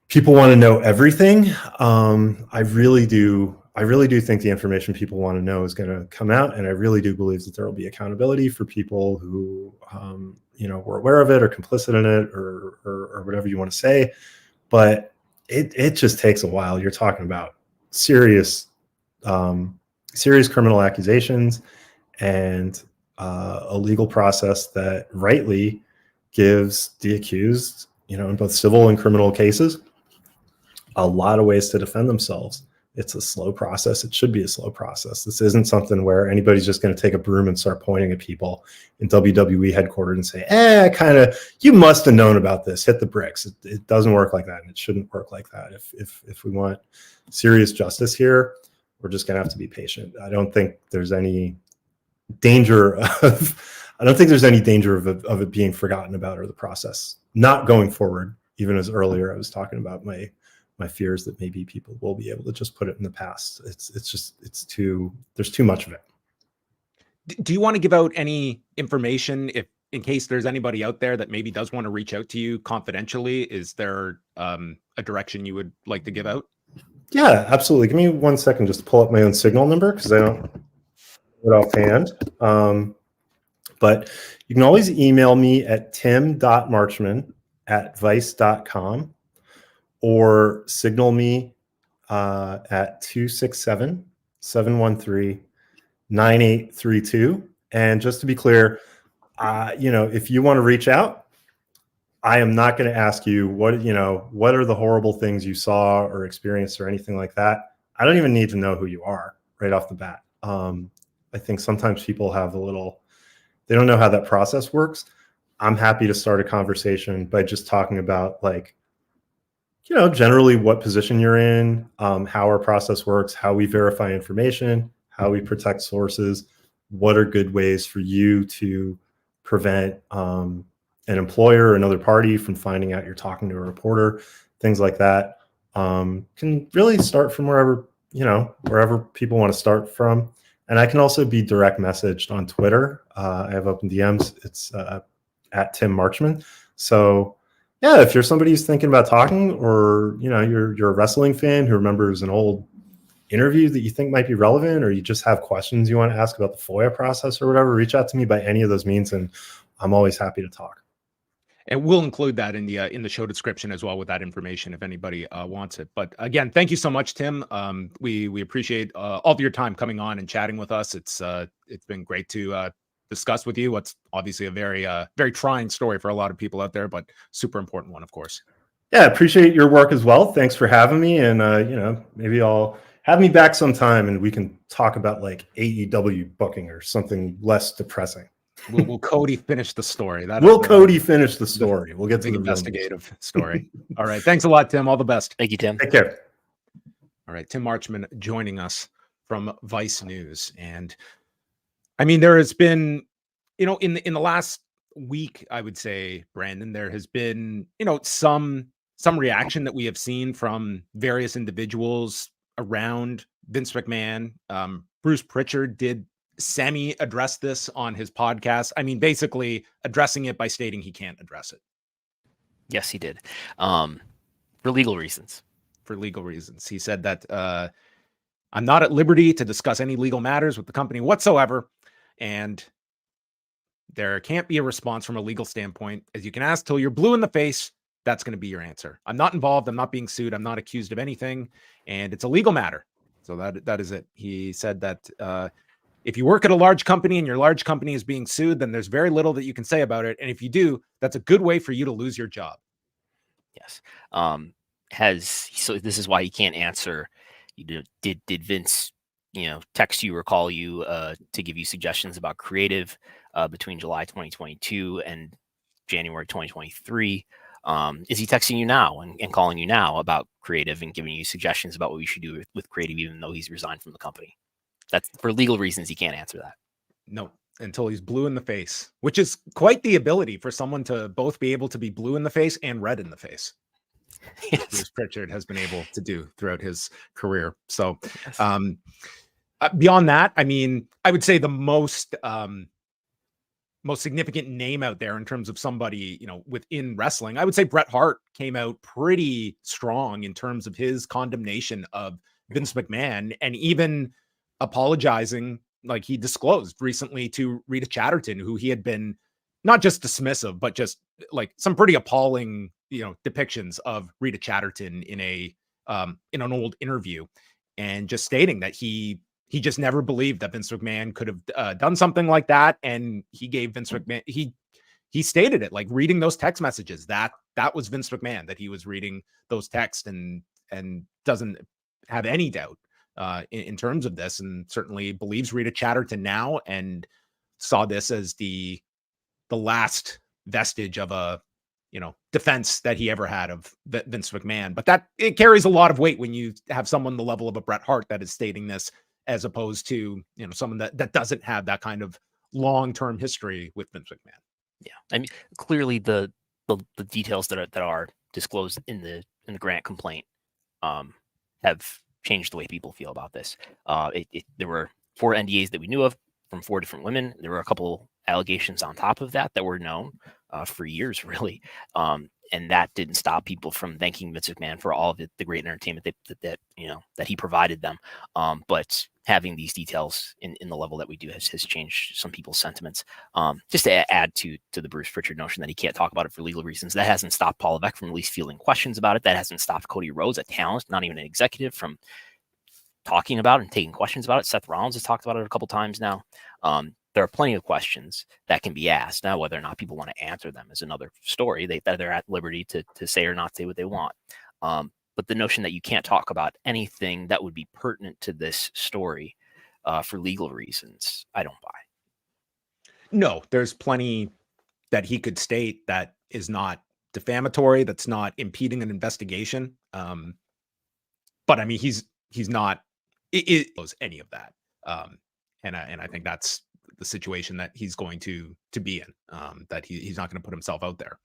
people want to know everything. I really do think the information people want to know is going to come out, and I really do believe that there will be accountability for people who, were aware of it or complicit in it or whatever you want to say. But it just takes a while. You're talking about serious criminal accusations and a legal process that rightly gives the accused, in both civil and criminal cases, a lot of ways to defend themselves. It's a slow process. It should be a slow process. This isn't something where anybody's just going to take a broom and start pointing at people in WWE headquarters and say, you must have known about this. Hit the bricks. It doesn't work like that, and it shouldn't work like that. If we want serious justice here, we're just going to have to be patient. I don't think there's any danger of it being forgotten about, or the process not going forward. Even as earlier I was talking about my fears that maybe people will be able to just put it in the past. There's too much of it. Do you want to give out any information in case there's anybody out there that maybe does want to reach out to you confidentially? Is there a direction you would like to give out? Yeah, absolutely. Give me 1 second just to pull up my own signal number, because I don't have it offhand. But you can always email me at tim.marchman@vice.com, or signal me at 267-713-9832. And just to be clear, if you want to reach out, I am not going to ask you what are the horrible things you saw or experienced or anything like that. I don't even need to know who you are right off the bat. I think sometimes people they don't know how that process works. I'm happy to start a conversation by just talking about generally what position you're in, how our process works, how we verify information, how we protect sources, what are good ways for you to prevent an employer or another party from finding out you're talking to a reporter, things like that. Can really start from wherever people want to start from. And I can also be direct messaged on Twitter. I have open DMs. It's at Tim Marchman. So Yeah, if you're somebody who's thinking about talking, or you're a wrestling fan who remembers an old interview that you think might be relevant, or you just have questions you want to ask about the FOIA process or whatever, reach out to me by any of those means, and I'm always happy to talk. And we'll include that in the show description as well, with that information if anybody wants it. But again, thank you so much, Tim. We appreciate all of your time coming on and chatting with us. It's been great to discuss with you what's obviously a very trying story for a lot of people out there, but super important one, of course. Yeah, appreciate your work as well. Thanks for having me, and maybe I'll have me back sometime and we can talk about like AEW booking or something less depressing. Will Cody finish the story? Cody finish the story? We'll get to the investigative story. All right. Thanks a lot, Tim. All the best. Thank you, Tim. Take care. All right. Tim Marchman joining us from Vice News. And I mean, there has been, in the last week, I would say, Brandon, there has been, some reaction that we have seen from various individuals around Vince McMahon. Bruce Pritchard did semi-address this on his podcast. I mean, basically addressing it by stating he can't address it. Yes, he did. For legal reasons. For legal reasons. He said that I'm not at liberty to discuss any legal matters with the company whatsoever, and there can't be a response from a legal standpoint. As you can ask till you're blue in the face, that's going to be your answer. I'm not involved. I'm not being sued. I'm not accused of anything, and it's a legal matter. So that is it. He said that if you work at a large company and your large company is being sued, then there's very little that you can say about it. And if you do, that's a good way for you to lose your job. Yes. So this is why he can't answer. Did Vince, text you or call you to give you suggestions about creative between July 2022 and January 2023? Is he texting you now and calling you now about creative and giving you suggestions about what we should do with creative, even though he's resigned from the company? That's for legal reasons. He can't answer that. No, until he's blue in the face, which is quite the ability for someone to both be able to be blue in the face and red in the face. Yes. Bruce Pritchard has been able to do throughout his career. So yes. Beyond that, I mean, I would say the most significant name out there in terms of somebody, within wrestling, I would say Bret Hart came out pretty strong in terms of his condemnation of Vince McMahon, and even apologizing, like he disclosed recently to Rita Chatterton, who he had been not just dismissive, but just like some pretty appalling, depictions of Rita Chatterton in an old interview, and just stating that he just never believed that Vince McMahon could have done something like that. And he gave Vince McMahon, he stated it, like reading those text messages, that was Vince McMahon, that he was reading those texts and doesn't have any doubt in terms of this, and certainly believes Rita Chatterton now, and saw this as the last vestige of a defense that he ever had of Vince McMahon. But that it carries a lot of weight when you have someone the level of a Bret Hart that is stating this, as opposed to someone that doesn't have that kind of long-term history with Vince McMahon. Yeah, I mean, clearly the details that are disclosed in the Grant complaint have changed the way people feel about this. There were 4 NDAs that we knew of from 4 different women. There were a couple allegations on top of that were known for years, really. And that didn't stop people from thanking Vince McMahon for all of the great entertainment that he provided them. But having these details in the level that we do has changed some people's sentiments. Just to add to the Bruce Pritchard notion that he can't talk about it for legal reasons, that hasn't stopped Paul Levesque from at least fielding questions about it. That hasn't stopped Cody Rhodes, a talent, not even an executive, from talking about it and taking questions about it. Seth Rollins has talked about it a couple times now. There are plenty of questions that can be asked. Now, whether or not people want to answer them is another story. They're at liberty to say or not say what they want. But the notion that you can't talk about anything that would be pertinent to this story for legal reasons, I don't buy. No, there's plenty that he could state that is not defamatory, that's not impeding an investigation. But I mean, he's not any of that. And I think that's the situation that he's going to be in, that he's not going to put himself out there.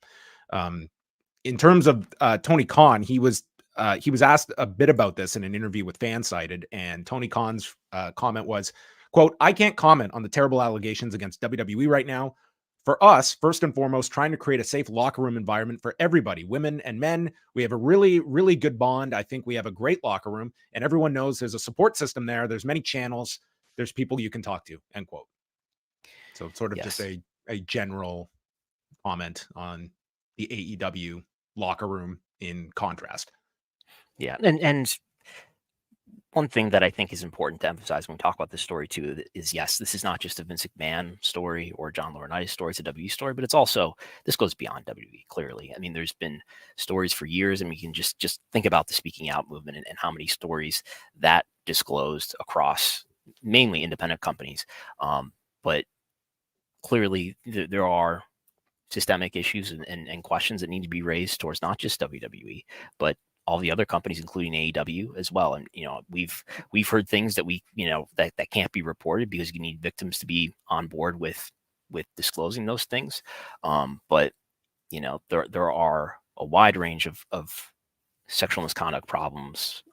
In terms of Tony Khan, he was asked a bit about this in an interview with Fansided, and Tony Khan's comment was, quote, "I can't comment on the terrible allegations against WWE right now. for us, first and foremost, trying to create a safe locker room environment for everybody, women and men. We have a really, really good bond. I think we have a great locker room, and everyone knows there's a support system there. There's many channels. There's people you can talk to, end quote. So it's sort of just a general comment on the AEW locker room in contrast. Yeah. And one thing that I think is important to emphasize when we talk about this story too is, yes, this is not just a Vince McMahon story or John Laurinaitis story. It's a WWE story, but it's also, this goes beyond WWE, clearly. I mean, there's been stories for years, and we can just think about the speaking out movement and how many stories that disclosed across mainly independent companies. But clearly there are systemic issues and questions that need to be raised towards not just WWE, but all the other companies, including AEW as well. And, we've heard things that that can't be reported because you need victims to be on board with disclosing those things. But there are a wide range of sexual misconduct problems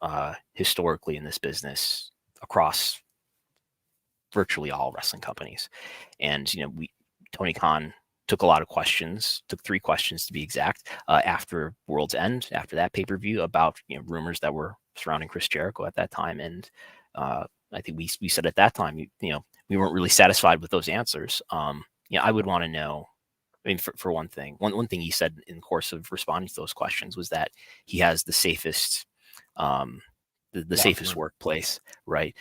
historically in this business across virtually all wrestling companies. And, Tony Khan took a lot of questions, took 3 questions to be exact, after World's End, after that pay-per-view, about rumors that were surrounding Chris Jericho at that time. And I think we said at that time, we weren't really satisfied with those answers. I would want to know, I mean, for one thing, one thing he said in the course of responding to those questions was that he has the safest, safest workplace, right?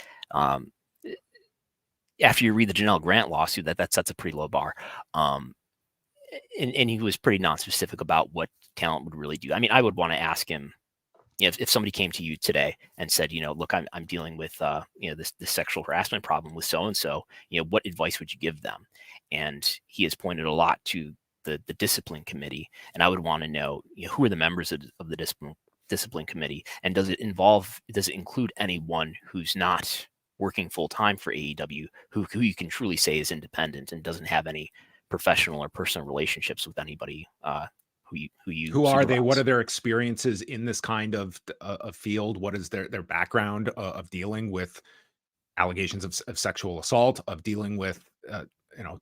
After you read the Janelle Grant lawsuit, that sets a pretty low bar. And he was pretty non-specific about what talent would really do. I mean, I would want to ask him, if somebody came to you today and said, look, I'm dealing with, this sexual harassment problem with so-and-so, what advice would you give them? And he has pointed a lot to the discipline committee. And I would want to know, who are the members of the discipline committee? And does it include anyone who's not working full-time for AEW, who you can truly say is independent and doesn't have any professional or personal relationships with anybody who are they? What are their experiences in this kind of field? What is their background of dealing with allegations of sexual assault, of dealing with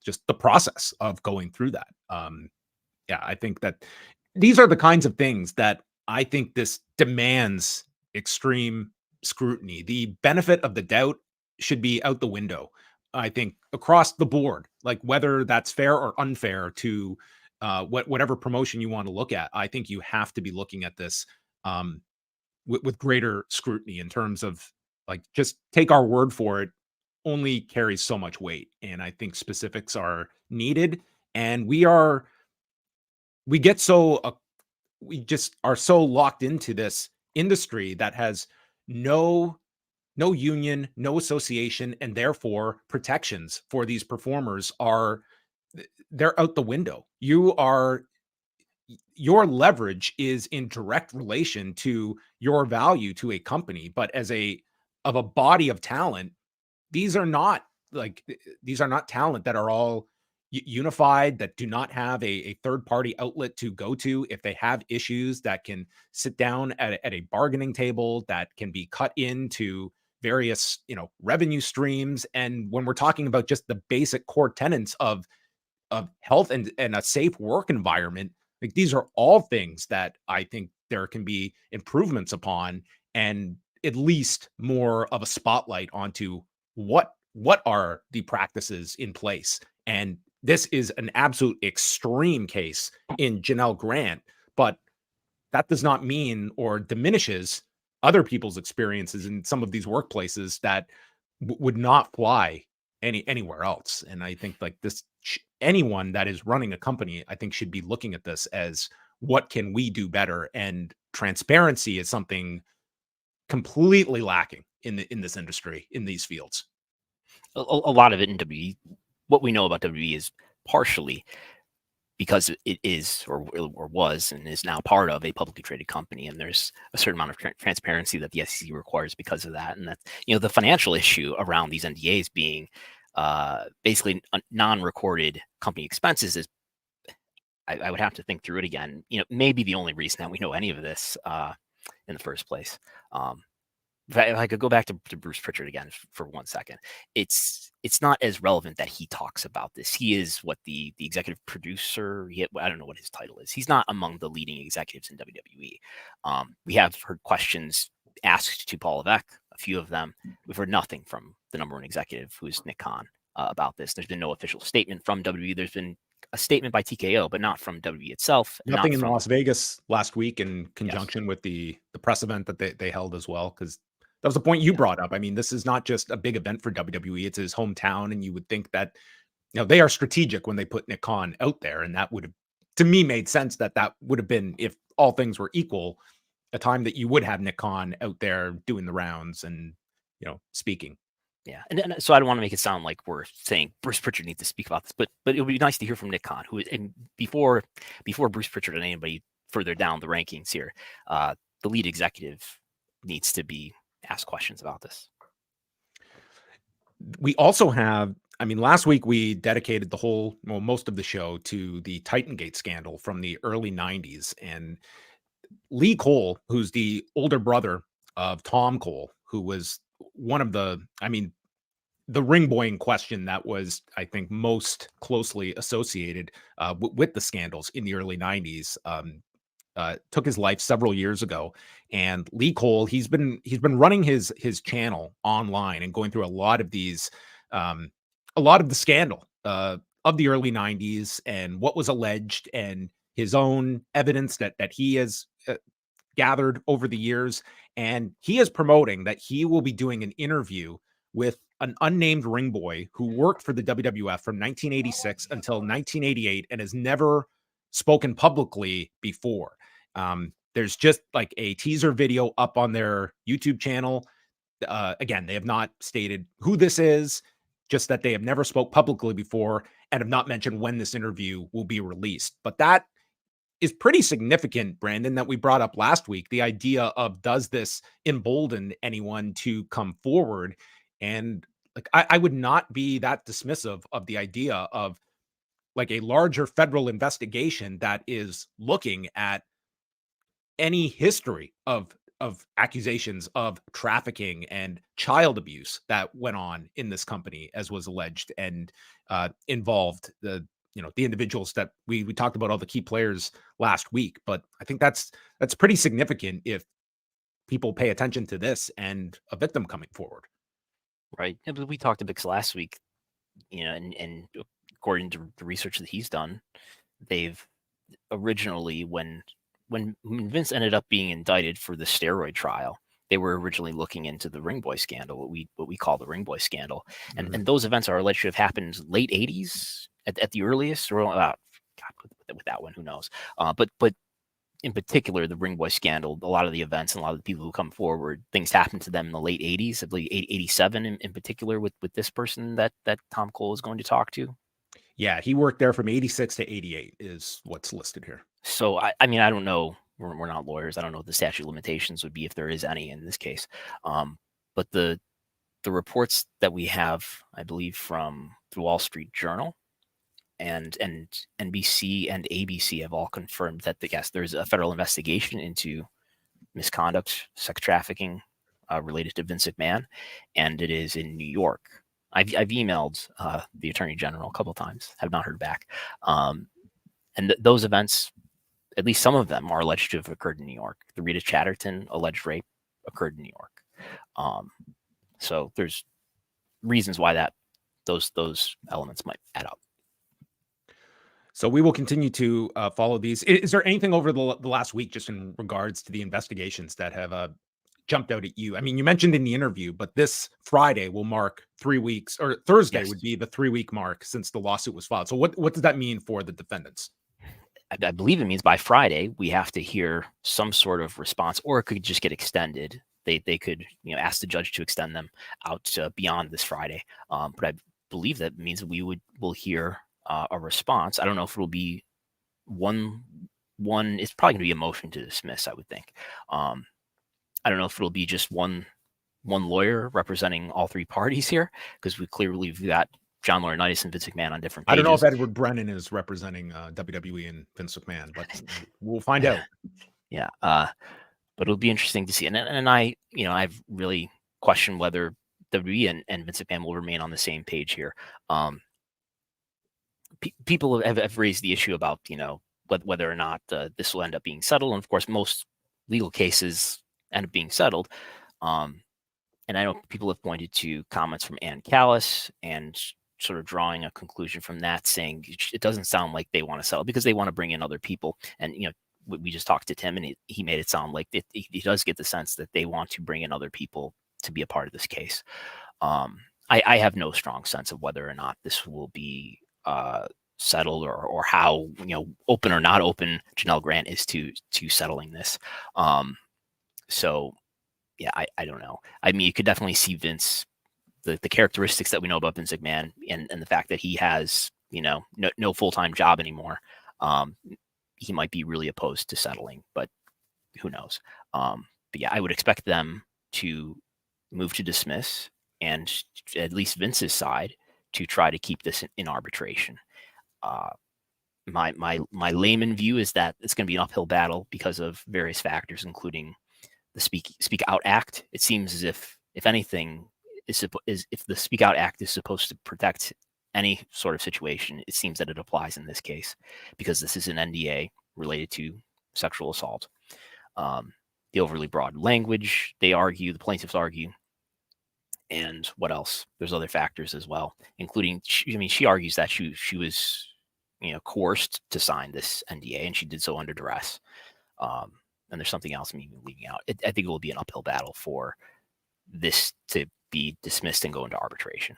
just the process of going through that? I think that these are the kinds of things that I think this demands extreme scrutiny. The benefit of the doubt should be out the window, I think, across the board, like whether that's fair or unfair to whatever promotion you want to look at. I think you have to be looking at this with greater scrutiny, in terms of, like, just take our word for it only carries so much weight. And I think specifics are needed. And we just are so locked into this industry that has no union, no association, and therefore protections for these performers they're out the window. Your leverage is in direct relation to your value to a company, but as a body of talent, these are not talent that are all unified, that do not have a third-party outlet to go to if they have issues, that can sit down at a bargaining table, that can be cut into various revenue streams. And when we're talking about just the basic core tenets of health and a safe work environment, like, these are all things that I think there can be improvements upon, and at least more of a spotlight onto what are the practices in place. And this is an absolute extreme case in Janelle Grant, but that does not mean or diminishes other people's experiences in some of these workplaces that would not fly anywhere else. And I think, like, this, anyone that is running a company, I think, should be looking at this as, what can we do better? And transparency is something completely lacking in this industry, in these fields. A lot of it in WWE, what we know about WWE is partially because it is or was and is now part of a publicly traded company, and there's a certain amount of transparency that the SEC requires because of that. And that, the financial issue around these NDAs being basically non-recorded company expenses is, I would have to think through it again. Maybe the only reason that we know any of this in the first place. if I could go back to Bruce Pritchard again for 1 second, it's not as relevant that he talks about this. He is what the executive producer. I don't know what his title is. He's not among the leading executives in WWE. We have heard questions asked to Paul Levesque, a few of them. We've heard nothing from the number one executive, who is Nick Khan, about this. There's been no official statement from WWE. There's been a statement by TKO, but not from WWE itself. Nothing in Las Vegas last week in conjunction with the press event that they held as well, because that was the point you brought up. I mean, this is not just a big event for WWE. It's his hometown, and you would think that, they are strategic when they put Nick Khan out there, and that would have, to me, made sense that would have been, if all things were equal, a time that you would have Nick Khan out there doing the rounds and, speaking. Yeah, and so I don't want to make it sound like we're saying Bruce Pritchard needs to speak about this, but it would be nice to hear from Nick Khan, who, and before Bruce Pritchard and anybody further down the rankings here, the lead executive needs to be asked questions about this. We also have, last week we dedicated most of the show to the Titan Gate scandal from the early 90s, and Lee Cole, who's the older brother of Tom Cole, who was one of the ring boy in question that was, I think, most closely associated with the scandals in the early 90s, took his life several years ago. And Lee Cole, he's been running his channel online and going through a lot of the scandal of the early 90s and what was alleged and his own evidence that he has gathered over the years. And he is promoting that he will be doing an interview with an unnamed ring boy who worked for the WWF from 1986 until 1988 and has never spoken publicly before. There's just like a teaser video up on their YouTube channel. Again, they have not stated who this is, just that they have never spoke publicly before and have not mentioned when this interview will be released. But that is pretty significant, Brandon, that we brought up last week. The idea of, does this embolden anyone to come forward? And like, I would not be that dismissive of the idea of like a larger federal investigation that is looking at any history of accusations of trafficking and child abuse that went on in this company, as was alleged, and involved the individuals that we talked about, all the key players last week. But I think that's pretty significant if people pay attention to this and a victim coming forward. Right. Yeah, but we talked to Bix last week, and according to the research that he's done, they've originally, when Vince ended up being indicted for the steroid trial, they were originally looking into the Ring Boy scandal, what we call the Ring Boy scandal. And and those events are alleged to have happened late 80s at the earliest, or God, with that one, who knows? But in particular, the Ring Boy scandal, a lot of the events and a lot of the people who come forward, things happened to them in the late 80s, I believe 87 in particular, with this person that Tom Cole is going to talk to. Yeah, he worked there from 86 to 88 is what's listed here. So, I don't know. We're not lawyers. I don't know what the statute of limitations would be, if there is any in this case. But the reports that we have, I believe, from the Wall Street Journal and NBC and ABC have all confirmed that there's a federal investigation into misconduct, sex trafficking related to Vince McMahon, and it is in New York. I've emailed the Attorney General a couple of times, have not heard back. And those events, at least some of them, are alleged to have occurred in New York. The Rita Chatterton alleged rape occurred in New York. So there's reasons why those elements might add up. So we will continue to follow these. Is there anything over the last week, just in regards to the investigations, that have jumped out at you? You mentioned in the interview, but this Friday will mark 3 weeks, or Thursday would be the 3-week mark since the lawsuit was filed. So what does that mean for the defendants? I believe it means by Friday we have to hear some sort of response, or it could just get extended. They could ask the judge to extend them out beyond this Friday. But I believe that means that we'll hear a response. I don't know if it'll be one. It's probably going to be a motion to dismiss, I would think. I don't know if it'll be just one lawyer representing all three parties here, because we clearly got John Laurinaitis and Vince McMahon on different pages. I don't know if Edward Brennan is representing WWE and Vince McMahon, but we'll find out. Yeah. But it'll be interesting to see. And I've really questioned whether WWE and Vince McMahon will remain on the same page here. People have raised the issue about, whether or not this will end up being settled. And of course, most legal cases end up being settled. And I know people have pointed to comments from Ann Callis and sort of drawing a conclusion from that, saying it doesn't sound like they want to settle because they want to bring in other people. And, we just talked to Tim, and he made it sound like he does get the sense that they want to bring in other people to be a part of this case. I have no strong sense of whether or not this will be settled or how, open or not open Janelle Grant is to settling this. So yeah, I don't know. I mean, you could definitely see Vince, the characteristics that we know about Vince McMahon and the fact that he has, no full-time job anymore. He might be really opposed to settling, but who knows? But yeah, I would expect them to move to dismiss, and at least Vince's side to try to keep this in arbitration. My layman view is that it's going to be an uphill battle because of various factors, including the Speak Out Act. It seems as if anything if the Speak Out Act is supposed to protect any sort of situation, it seems that it applies in this case because this is an NDA related to sexual assault. The overly broad language, the plaintiffs argue, and what else? There's other factors as well, including, she argues that she was, coerced to sign this NDA, and she did so under duress. And there's something else I'm even leaving out. I think it will be an uphill battle for this to be dismissed and go into arbitration.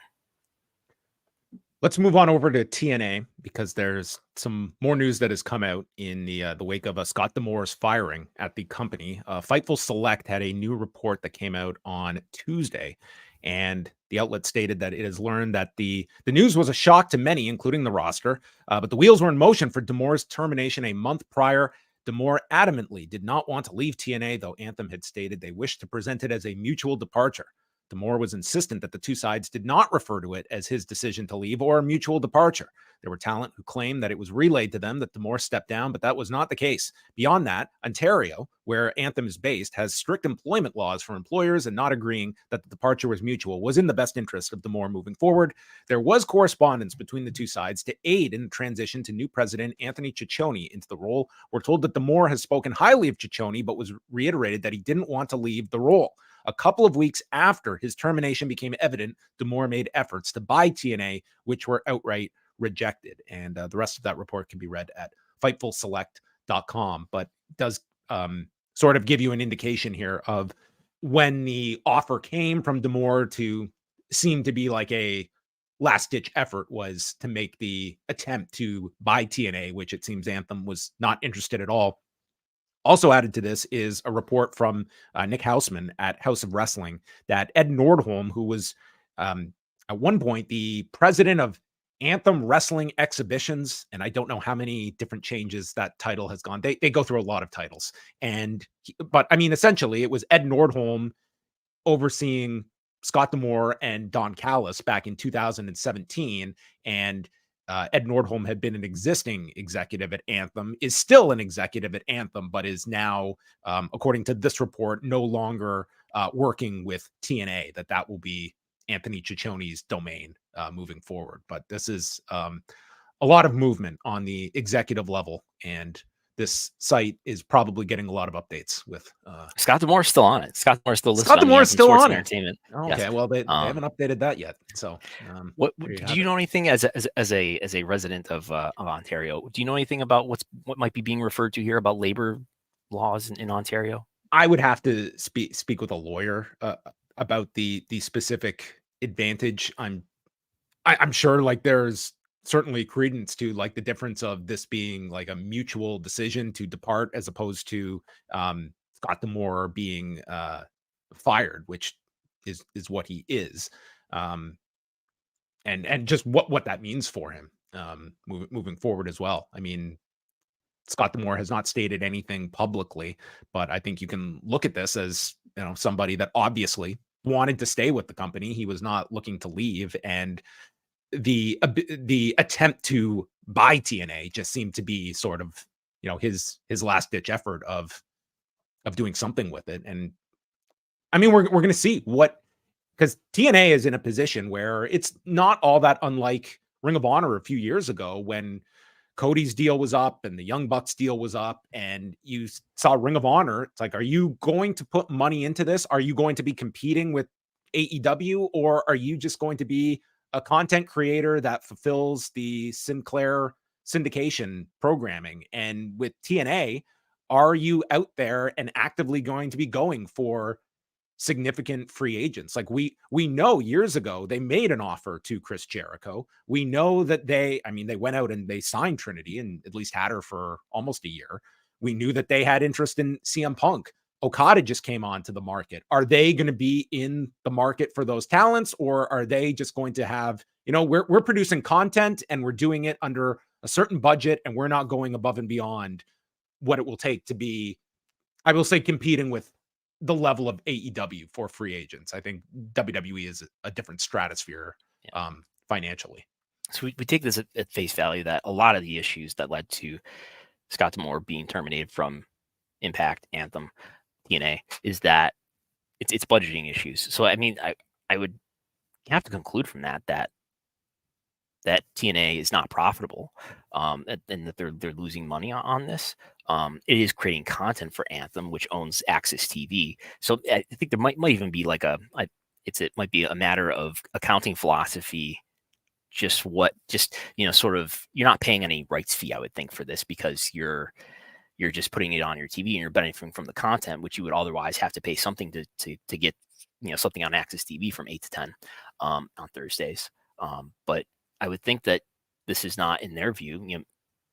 Let's move on over to TNA because there's some more news that has come out in the wake of Scott D'Amore's firing at the company. Fightful Select had a new report that came out on Tuesday, and the outlet stated that it has learned that the news was a shock to many, including the roster, but the wheels were in motion for D'Amore's termination a month prior. D'Amore adamantly did not want to leave TNA, though Anthem had stated they wished to present it as a mutual departure. D'Amore was insistent that the two sides did not refer to it as his decision to leave or a mutual departure. There were talent who claimed that it was relayed to them that D'Amore stepped down, but that was not the case. Beyond that, Ontario, where Anthem is based, has strict employment laws for employers, and not agreeing that the departure was mutual was in the best interest of D'Amore moving forward. There was correspondence between the two sides to aid in the transition to new president Anthony Ciccione into the role. We're told that D'Amore has spoken highly of Ciccione, but was reiterated that he didn't want to leave the role. A couple of weeks after his termination became evident, D'Amore made efforts to buy TNA, which were outright rejected. And the rest of that report can be read at FightfulSelect.com, but does sort of give you an indication here of when the offer came from D'Amore to seem to be like a last-ditch effort was to make the attempt to buy TNA, which it seems Anthem was not interested at all. Also added to this is a report from Nick Hausman at House of Wrestling that Ed Nordholm, who was at one point the president of Anthem Wrestling Exhibitions, and I don't know how many different changes that title has gone. They go through a lot of titles. But I mean, essentially, it was Ed Nordholm overseeing Scott D'Amore and Don Callis back in 2017, and Ed Nordholm had been an existing executive at Anthem, is still an executive at Anthem, but is now, according to this report, no longer working with TNA, that will be Anthony Ciccione's domain moving forward. But this is a lot of movement on the executive level, and this site is probably getting a lot of updates with Scott D'Amore is still on it. Scott D'Amore is still listed. Scott D'Amore is still on it. Entertainment. Okay, yes. Well, they haven't updated that yet. So, what do you know anything as a resident of Ontario? Do you know anything about what might be being referred to here about labor laws in Ontario? I would have to speak with a lawyer about the specific advantage. I'm sure like there's certainly credence to like the difference of this being like a mutual decision to depart as opposed to Scott D'Amore being fired, which is what he is, and just what that means for him moving forward as well. I mean, Scott D'Amore has not stated anything publicly, but I think you can look at this as, somebody that obviously wanted to stay with the company. He was not looking to leave, and the attempt to buy TNA just seemed to be sort of, his last ditch effort of doing something with it. And I mean, we're going to see what, because TNA is in a position where it's not all that unlike Ring of Honor a few years ago when Cody's deal was up and the Young Bucks deal was up, and you saw Ring of Honor. It's like, are you going to put money into this? Are you going to be competing with AEW, or are you just going to be a content creator that fulfills the Sinclair syndication programming? And with TNA, are you out there and actively going to be going for significant free agents? Like we know years ago they made an offer to Chris Jericho. We know that they went out and they signed Trinity and at least had her for almost a year. We knew that they had interest in CM Punk. Okada just came onto the market. Are they going to be in the market for those talents, or are they just going to have, we're producing content and we're doing it under a certain budget and we're not going above and beyond what it will take to be, I will say, competing with the level of AEW for free agents? I think WWE is a different stratosphere financially. So we take this at face value that a lot of the issues that led to Scott D'Amore being terminated from Impact, Anthem, TNA is that it's budgeting issues. So I mean, I would have to conclude from that TNA is not profitable, and that they're losing money on this. It is creating content for Anthem, which owns Access TV. So I think there might even be like it might be a matter of accounting philosophy. Sort of, you're not paying any rights fee, I would think, for this, because you're just putting it on your TV and you're benefiting from the content, which you would otherwise have to pay something to get, something on Access TV from 8 to 10 on Thursdays. But I would think that this is not, in their view,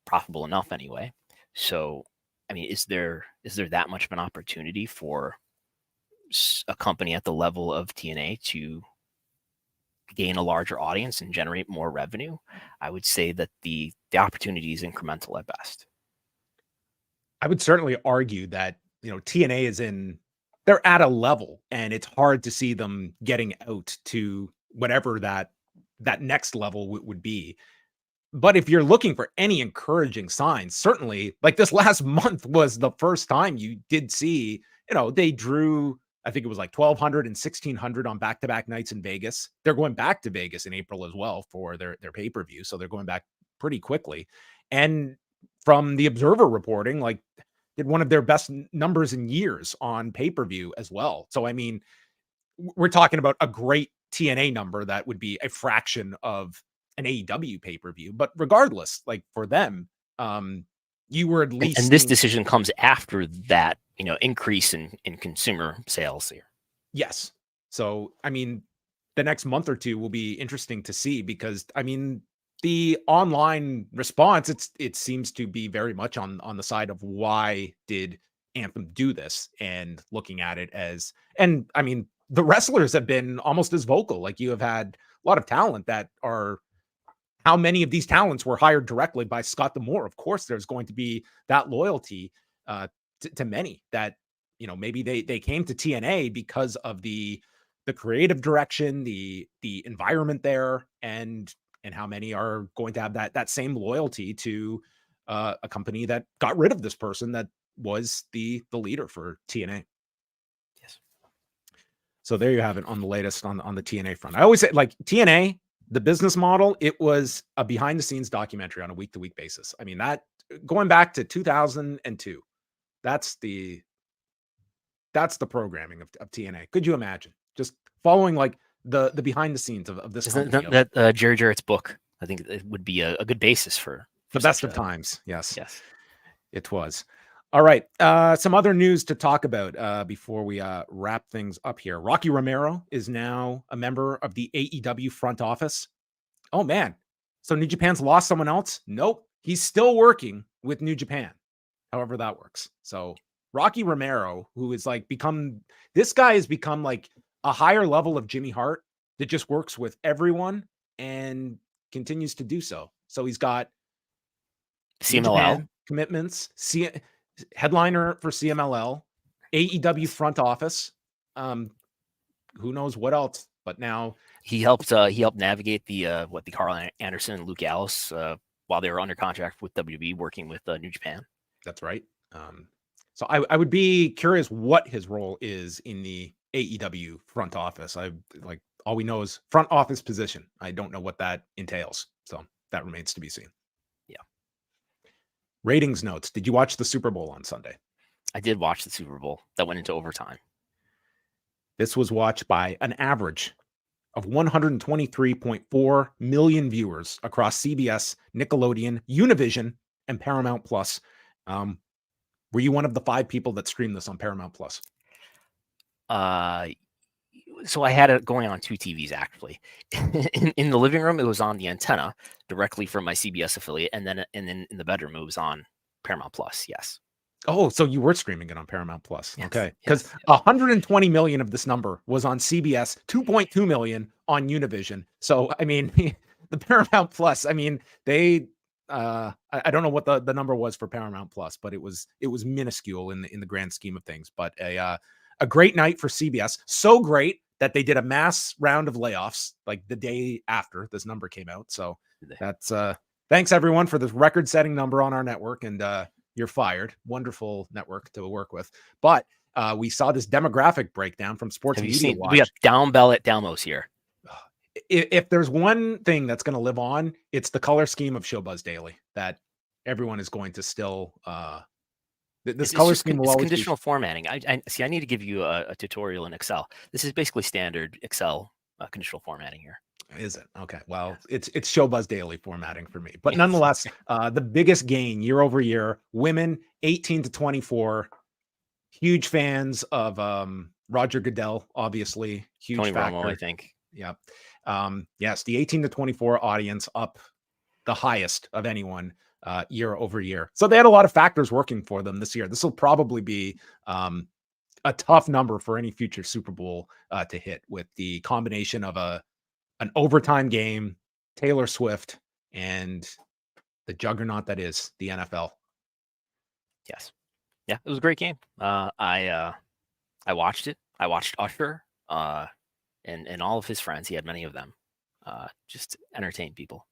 profitable enough anyway. So, I mean, is there that much of an opportunity for a company at the level of TNA to gain a larger audience and generate more revenue? I would say that the opportunity is incremental at best. I would certainly argue that, TNA they're at a level, and it's hard to see them getting out to whatever that next level would be. But if you're looking for any encouraging signs, certainly like this last month was the first time you did see, they drew, I think it was like 1,200 and 1,600 on back-to-back nights in Vegas. They're going back to Vegas in April as well for their pay-per-view. So they're going back pretty quickly. And from the Observer reporting, like, did one of their best numbers in years on pay-per-view as well. So, I mean, we're talking about a great TNA number that would be a fraction of an AEW pay-per-view. But regardless, like for them, you were at least... And this decision comes after that, increase in consumer sales here. Yes. So, I mean, the next month or two will be interesting to see, because, I mean, the online response, it seems to be very much on the side of why did Anthem do this, and looking at it as, and I mean, the wrestlers have been almost as vocal. Like, you have had a lot of talent that are, how many of these talents were hired directly by Scott D'Amore? Of course, there's going to be that loyalty to many that, maybe they came to TNA because of the creative direction, the environment there, and how many are going to have that same loyalty to a company that got rid of this person that was the leader for TNA. Yes. So there you have it on the latest on the TNA front. I always say, like, TNA, the business model, it was a behind the scenes documentary on a week to week basis. I mean, that going back to 2002, that's the programming of TNA. Could you imagine just following like the behind the scenes of this? Isn't that Jerry Jarrett's book? I think it would be a good basis for the best of times. Yes. Yes, it was. All right. Some other news to talk about before we wrap things up here. Rocky Romero is now a member of the AEW front office. Oh, man. So New Japan's lost someone else? Nope. He's still working with New Japan, however that works. So Rocky Romero, who is like this guy has become like a higher level of Jimmy Hart that just works with everyone and continues to do so. So he's got CMLL commitments, headliner for CMLL, AEW front office. Who knows what else? But now he helped navigate the Carl Anderson and Luke Gallows while they were under contract with WWE, working with New Japan. That's right. So I would be curious what his role is in the AEW front office. All we know is front office position. I don't know what that entails. So that remains to be seen. Yeah. Ratings notes. Did you watch the Super Bowl on Sunday? I did watch the Super Bowl that went into overtime. This was watched by an average of 123.4 million viewers across CBS, Nickelodeon, Univision, and Paramount Plus. Were you one of the 5 people that streamed this on Paramount Plus? So I had it going on 2 TVs actually. in the living room, it was on the antenna directly from my CBS affiliate, and then in the bedroom, it was on Paramount Plus. Yes. Oh, so you were streaming it on Paramount Plus. Yes, okay. Because 120 million of this number was on CBS, 2.2 million on Univision. So, I mean, the Paramount Plus, I mean, they, I don't know what the number was for Paramount Plus, but it was minuscule in the grand scheme of things. But a great night for CBS. So great that they did a mass round of layoffs like the day after this number came out. So that's thanks everyone for this record-setting number on our network, and you're fired. Wonderful network to work with. But we saw this demographic breakdown from Sports Media Watch. We have Down Bell at Dalmos here. If there's one thing that's going to live on, it's the color scheme of Showbuzz Daily that everyone is going to still. This color scheme will always conditional formatting. I see. I need to give you a tutorial in Excel. This is basically standard Excel conditional formatting here. Is it? Okay. Well, it's Showbuzz Daily formatting for me. But nonetheless, the biggest gain year over year, women 18 to 24, huge fans of Roger Goodell, obviously. Huge Tony factor. Romo, I think. Yeah. Yes, the 18 to 24 audience up the highest of anyone year over year. So they had a lot of factors working for them this year. This will probably be a tough number for any future Super Bowl to hit, with the combination of an overtime game, Taylor Swift, and the juggernaut that is the NFL. Yes. Yeah, it was a great game. I watched it. I watched Usher and all of his friends. He had many of them. Just entertain people.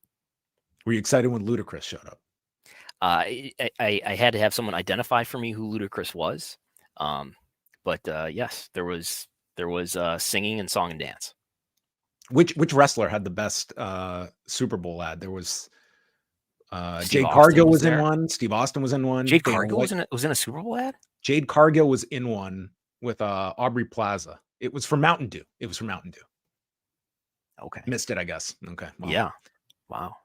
Were you excited when Ludacris showed up? I had to have someone identify for me who Ludacris was. But yes, there was singing and song and dance. Which wrestler had the best Super Bowl ad? There was Jade Austin Cargill was in there. one. Steve Austin was in one. Jade Cargill was in a Super Bowl ad? Jade Cargill was in one with Aubrey Plaza. It was for Mountain Dew. Okay. Missed it, I guess. Okay. Well, yeah. Wow.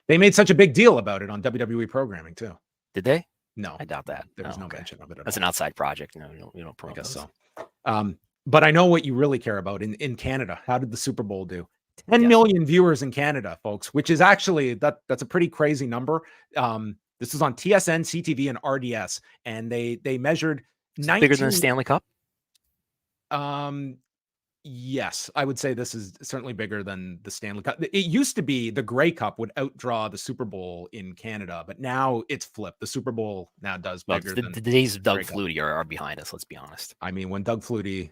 They made such a big deal about it on WWE programming too. Did they? No. I doubt that. There was no mention of it at all. That's an outside project. No, you don't promote I guess those. so. But I know what you really care about in Canada. How did the Super Bowl do? 10 million viewers in Canada, folks, which is actually that's a pretty crazy number. This is on TSN, CTV, and RDS, and they measured 19, bigger than the Stanley Cup. Yes, I would say this is certainly bigger than the Stanley Cup. It used to be the Grey Cup would outdraw the Super Bowl in Canada, but now it's flipped. The Super Bowl now does bigger than the days of Doug Grey Cup. Flutie are behind us. Let's be honest. I mean, when Doug Flutie,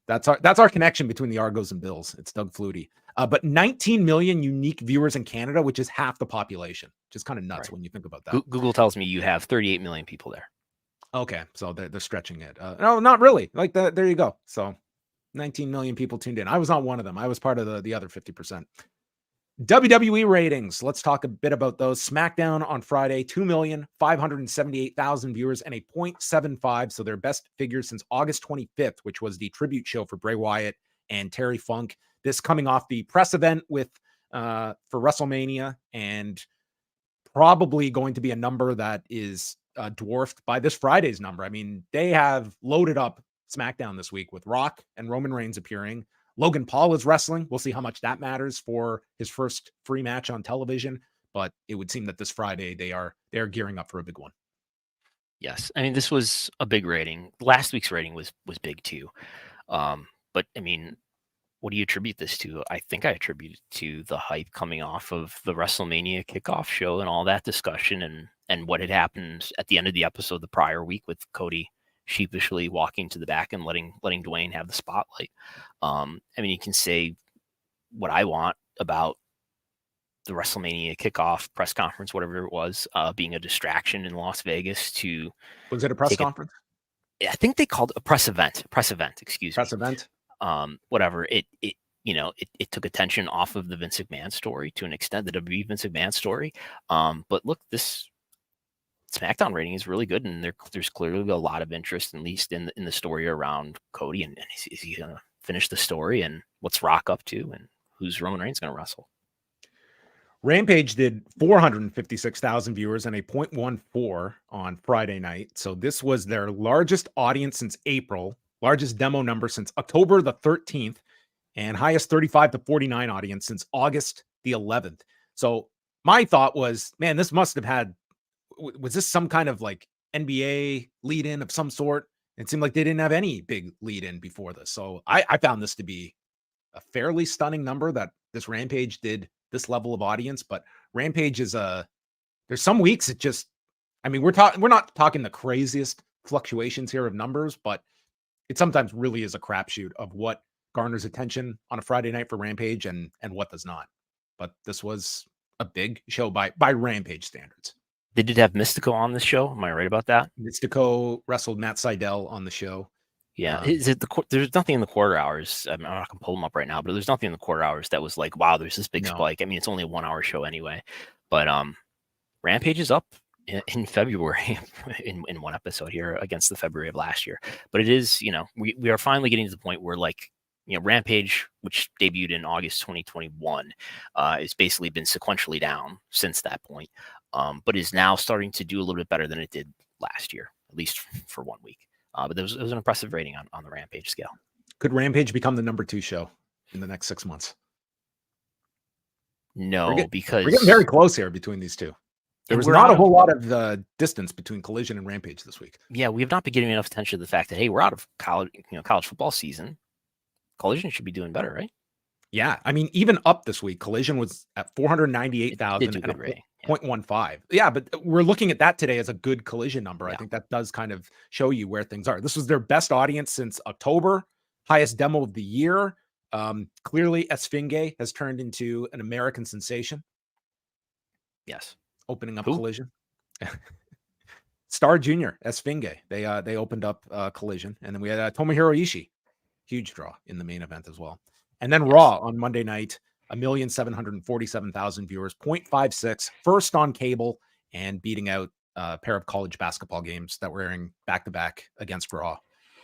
that's our connection between the Argos and Bills. It's Doug Flutie. But 19 million unique viewers in Canada, which is half the population, which is kind of nuts when you think about that. Google tells me you have 38 million people there. Okay, so they're stretching it. No, not really. Like there you go. So 19 million people tuned in. I was not one of them. I was part of the other 50%. WWE ratings. Let's talk a bit about those. SmackDown on Friday, 2,578,000 viewers and a 0.75. So their best figures since August 25th, which was the tribute show for Bray Wyatt and Terry Funk. This coming off the press event for WrestleMania, and probably going to be a number that is dwarfed by this Friday's number. I mean, they have loaded up SmackDown this week with Rock and Roman Reigns appearing. Logan Paul is wrestling. We'll see how much that matters for his first free match on television, but it would seem that this Friday they are gearing up for a big one. Yes. I mean, this was a big rating. Last week's rating was big too. But I mean, what do you attribute this to? I think I attribute it to the hype coming off of the WrestleMania kickoff show and all that discussion and what had happened at the end of the episode the prior week with Cody sheepishly walking to the back and letting Dwayne have the spotlight. I mean, you can say what I want about the WrestleMania kickoff press conference, whatever it was, being a distraction in Las Vegas to. Was it a press conference? I think they called it a press event, excuse me. Press event. Whatever. It took attention off of the Vince McMahon story to an extent, the WWE Vince McMahon story. But look, this SmackDown rating is really good, and there's clearly a lot of interest, at least in the story around Cody, and is he going to finish the story, and what's Rock up to, and who's Roman Reigns going to wrestle? Rampage did 456,000 viewers and a 0.14 on Friday night. So this was their largest audience since April, largest demo number since October the 13th, and highest 35 to 49 audience since August the 11th. So my thought was, man, this must have had, was this some kind of like NBA lead in of some sort? It seemed like they didn't have any big lead in before this. So I found this to be a fairly stunning number that this Rampage did this level of audience. But Rampage is there's some weeks it just, I mean, we're not talking the craziest fluctuations here of numbers, but it sometimes really is a crapshoot of what garners attention on a Friday night for Rampage and what does not. But this was a big show by Rampage standards. They did have Mystico on this show. Am I right about that? Mystico wrestled Matt Sydal on the show. Yeah, there's nothing in the quarter hours. I'm not gonna pull them up right now, but there's nothing in the quarter hours that was like, wow, there's this big spike. I mean, it's only a 1 hour show anyway, but Rampage is up in February in one episode here against the February of last year. But it is, we are finally getting to the point where, like, Rampage, which debuted in August 2021, has basically been sequentially down since that point, but is now starting to do a little bit better than it did last year, at least for 1 week. But it was an impressive rating on the Rampage scale. Could Rampage become the number 2 show in the next 6 months? No, because we're getting very close here between these two. There was not a whole lot of distance between Collision and Rampage this week. Yeah, we have not been giving enough attention to the fact that, hey, we're out of college football season. Collision should be doing better, right? Yeah, I mean, even up this week, Collision was at 498,000 and a 0.15. Yeah, but we're looking at that today as a good Collision number. Yeah. I think that does kind of show you where things are. This was their best audience since October, highest demo of the year. Clearly, Esfinge has turned into an American sensation. Yes. Opening up Collision. Star Jr., Esfinge. They opened up Collision. And then we had Tomohiro Ishii. Huge draw in the main event as well. And then Raw on Monday night, 1,747,000 viewers, 0.56, first on cable, and beating out a pair of college basketball games that were airing back-to-back against Raw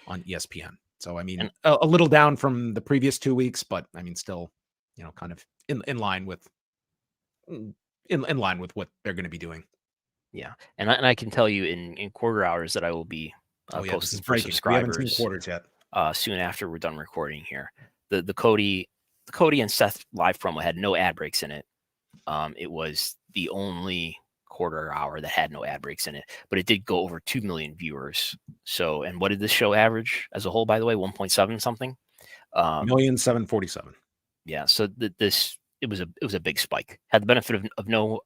on ESPN. So, I mean, a little down from the previous 2 weeks, but I mean, still, kind of in line with what they're going to be doing. Yeah, and I can tell you in quarter hours that I will be posting for subscribers. We haven't seen quarters yet. Soon after we're done recording here. The Cody and Seth live promo had no ad breaks in it. It was the only quarter hour that had no ad breaks in it, but it did go over 2 million viewers. So, and what did this show average as a whole, by the way? 1.7 something. 1,747,000. Yeah. So it was a big spike. Had the benefit of no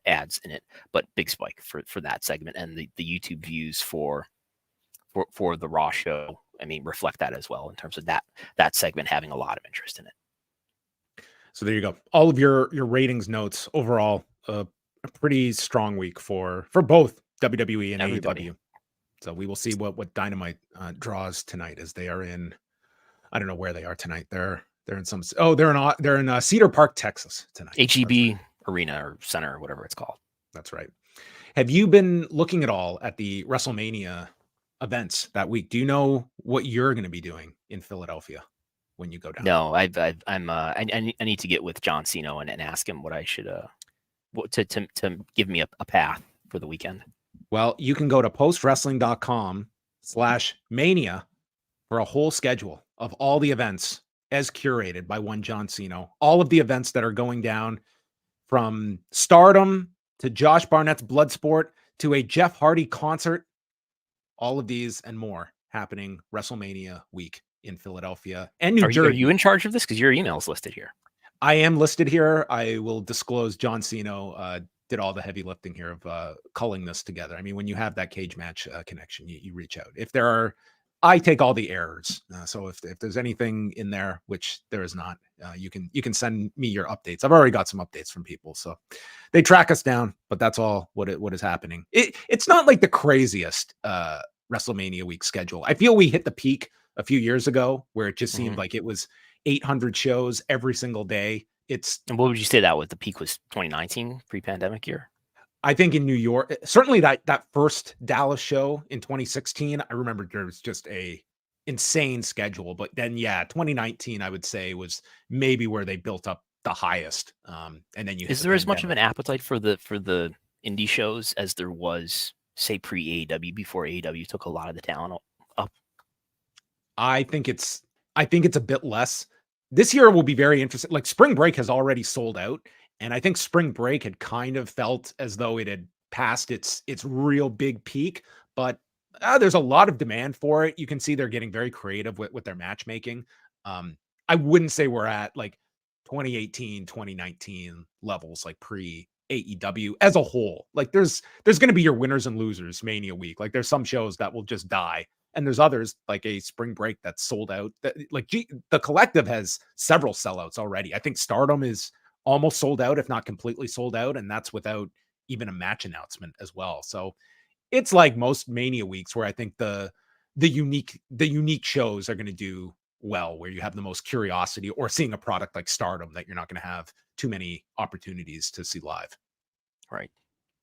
ads in it, but big spike for that segment, and the YouTube views for the Raw show, I mean, reflect that as well in terms of that segment having a lot of interest in it. So there you go. All of your ratings notes overall, a pretty strong week for both WWE and everybody. AEW. So we will see what Dynamite draws tonight, as they are in. I don't know where they are tonight. They're in some. Oh, they're in Cedar Park, Texas tonight. HEB Arena or Center or whatever it's called. That's right. Have you been looking at all at the WrestleMania events that week? Do you know what you're going to be doing in Philadelphia when you go down? No, I need to get with John Cena and ask him what I should to give me a path for the weekend. Well, you can go to postwrestling.com/mania for a whole schedule of all the events as curated by one John Cena. All of the events that are going down, from Stardom to Josh Barnett's Bloodsport to a Jeff Hardy concert. All of these and more happening WrestleMania week in Philadelphia and New Jersey. Are you in charge of this? Because your email is listed here. I am listed here. I will disclose John Cena did all the heavy lifting here of culling this together. I mean, when you have that cage match connection, you reach out. If there are I take all the errors. So if there's anything in there, which there is not, you can send me your updates. I've already got some updates from people, so they track us down. But that's all what is happening. It's not like the craziest WrestleMania week schedule. I feel we hit the peak a few years ago where it just seemed like it was 800 shows every single day. And what would you say that was? The peak was 2019, pre-pandemic year? I think in New York, certainly that first Dallas show in 2016, I remember there was just a insane schedule. But then, 2019, I would say was maybe where they built up the highest. And then is there as much of an appetite for the indie shows as there was, say, pre-AEW, before AEW took a lot of the talent up? I think it's a bit less. This year will be very interesting. Like Spring Break has already sold out. And I think Spring Break had kind of felt as though it had passed its real big peak, but there's a lot of demand for it. You can see they're getting very creative with their matchmaking. I wouldn't say we're at like 2018, 2019 levels, like pre AEW as a whole. Like there's going to be your winners and losers Mania week. Like there's some shows that will just die. And there's others like a Spring Break that's sold out. The Collective has several sellouts already. I think Stardom is almost sold out, if not completely sold out. And that's without even a match announcement as well. So it's like most Mania weeks where I think the unique shows are going to do well, where you have the most curiosity, or seeing a product like Stardom that you're not going to have too many opportunities to see live. Right.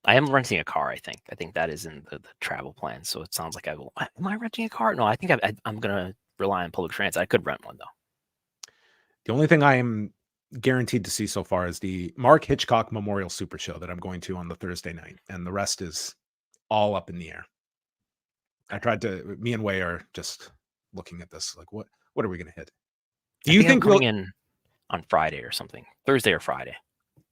I am renting a car. I think that is in the travel plan. So it sounds like am I renting a car? No, I think I'm going to rely on public transit. I could rent one though. The only thing I am guaranteed to see so far is the Mark Hitchcock Memorial Super Show that I'm going to on the Thursday night, and the rest is all up in the air. Me and Wei are just looking at this like, what are we going to hit? Do you think we'll in on Friday or something? Thursday or Friday?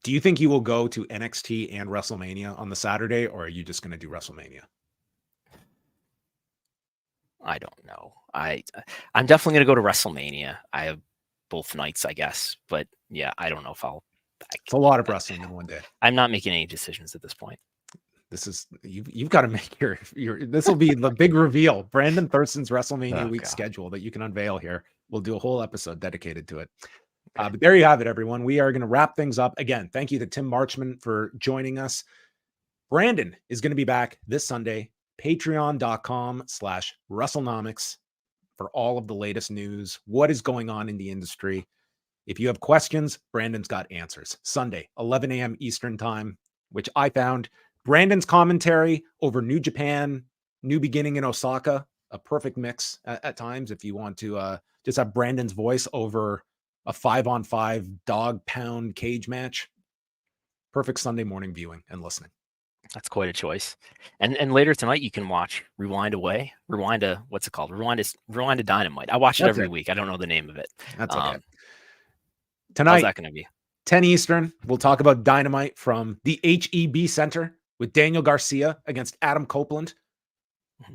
Do you think you will go to NXT and WrestleMania on the Saturday, or are you just going to do WrestleMania? I don't know. I'm definitely going to go to WrestleMania. I have both nights, I guess, but yeah, I don't know if I'll. It's a lot of wrestling in one day. I'm not making any decisions at this point. This is you've got to make your. This will be the big reveal. Brandon Thurston's WrestleMania week schedule that you can unveil here. We'll do a whole episode dedicated to it. Okay. But there you have it, everyone. We are going to wrap things up. Again, thank you to Tim Marchman for joining us. Brandon is going to be back this Sunday. Patreon.com/Wrestlenomics for all of the latest news, what is going on in the industry. If you have questions, Brandon's got answers. Sunday, 11 a.m. Eastern time, which I found Brandon's commentary over New Japan, New Beginning in Osaka, a perfect mix at times. If you want to just have Brandon's voice over a 5-on-5 dog pound cage match, perfect Sunday morning viewing and listening. That's quite a choice. And later tonight you can watch Rewind to what's it called? Rewind to Dynamite. I watch it every week. I don't know the name of it. That's okay. Tonight, how's that going to be? 10 Eastern. We'll talk about Dynamite from the HEB Center with Daniel Garcia against Adam Copeland.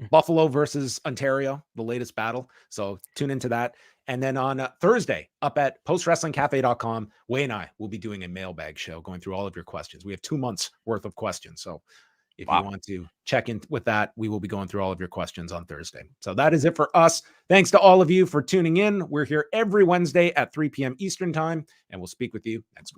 Buffalo versus Ontario, the latest battle. So tune into that. And then on Thursday, up at postwrestlingcafe.com, Wei and I will be doing a mailbag show going through all of your questions. We have 2 months worth of questions. So if you want to check in with that, we will be going through all of your questions on Thursday. So that is it for us. Thanks to all of you for tuning in. We're here every Wednesday at 3 p.m. Eastern time, and we'll speak with you next week.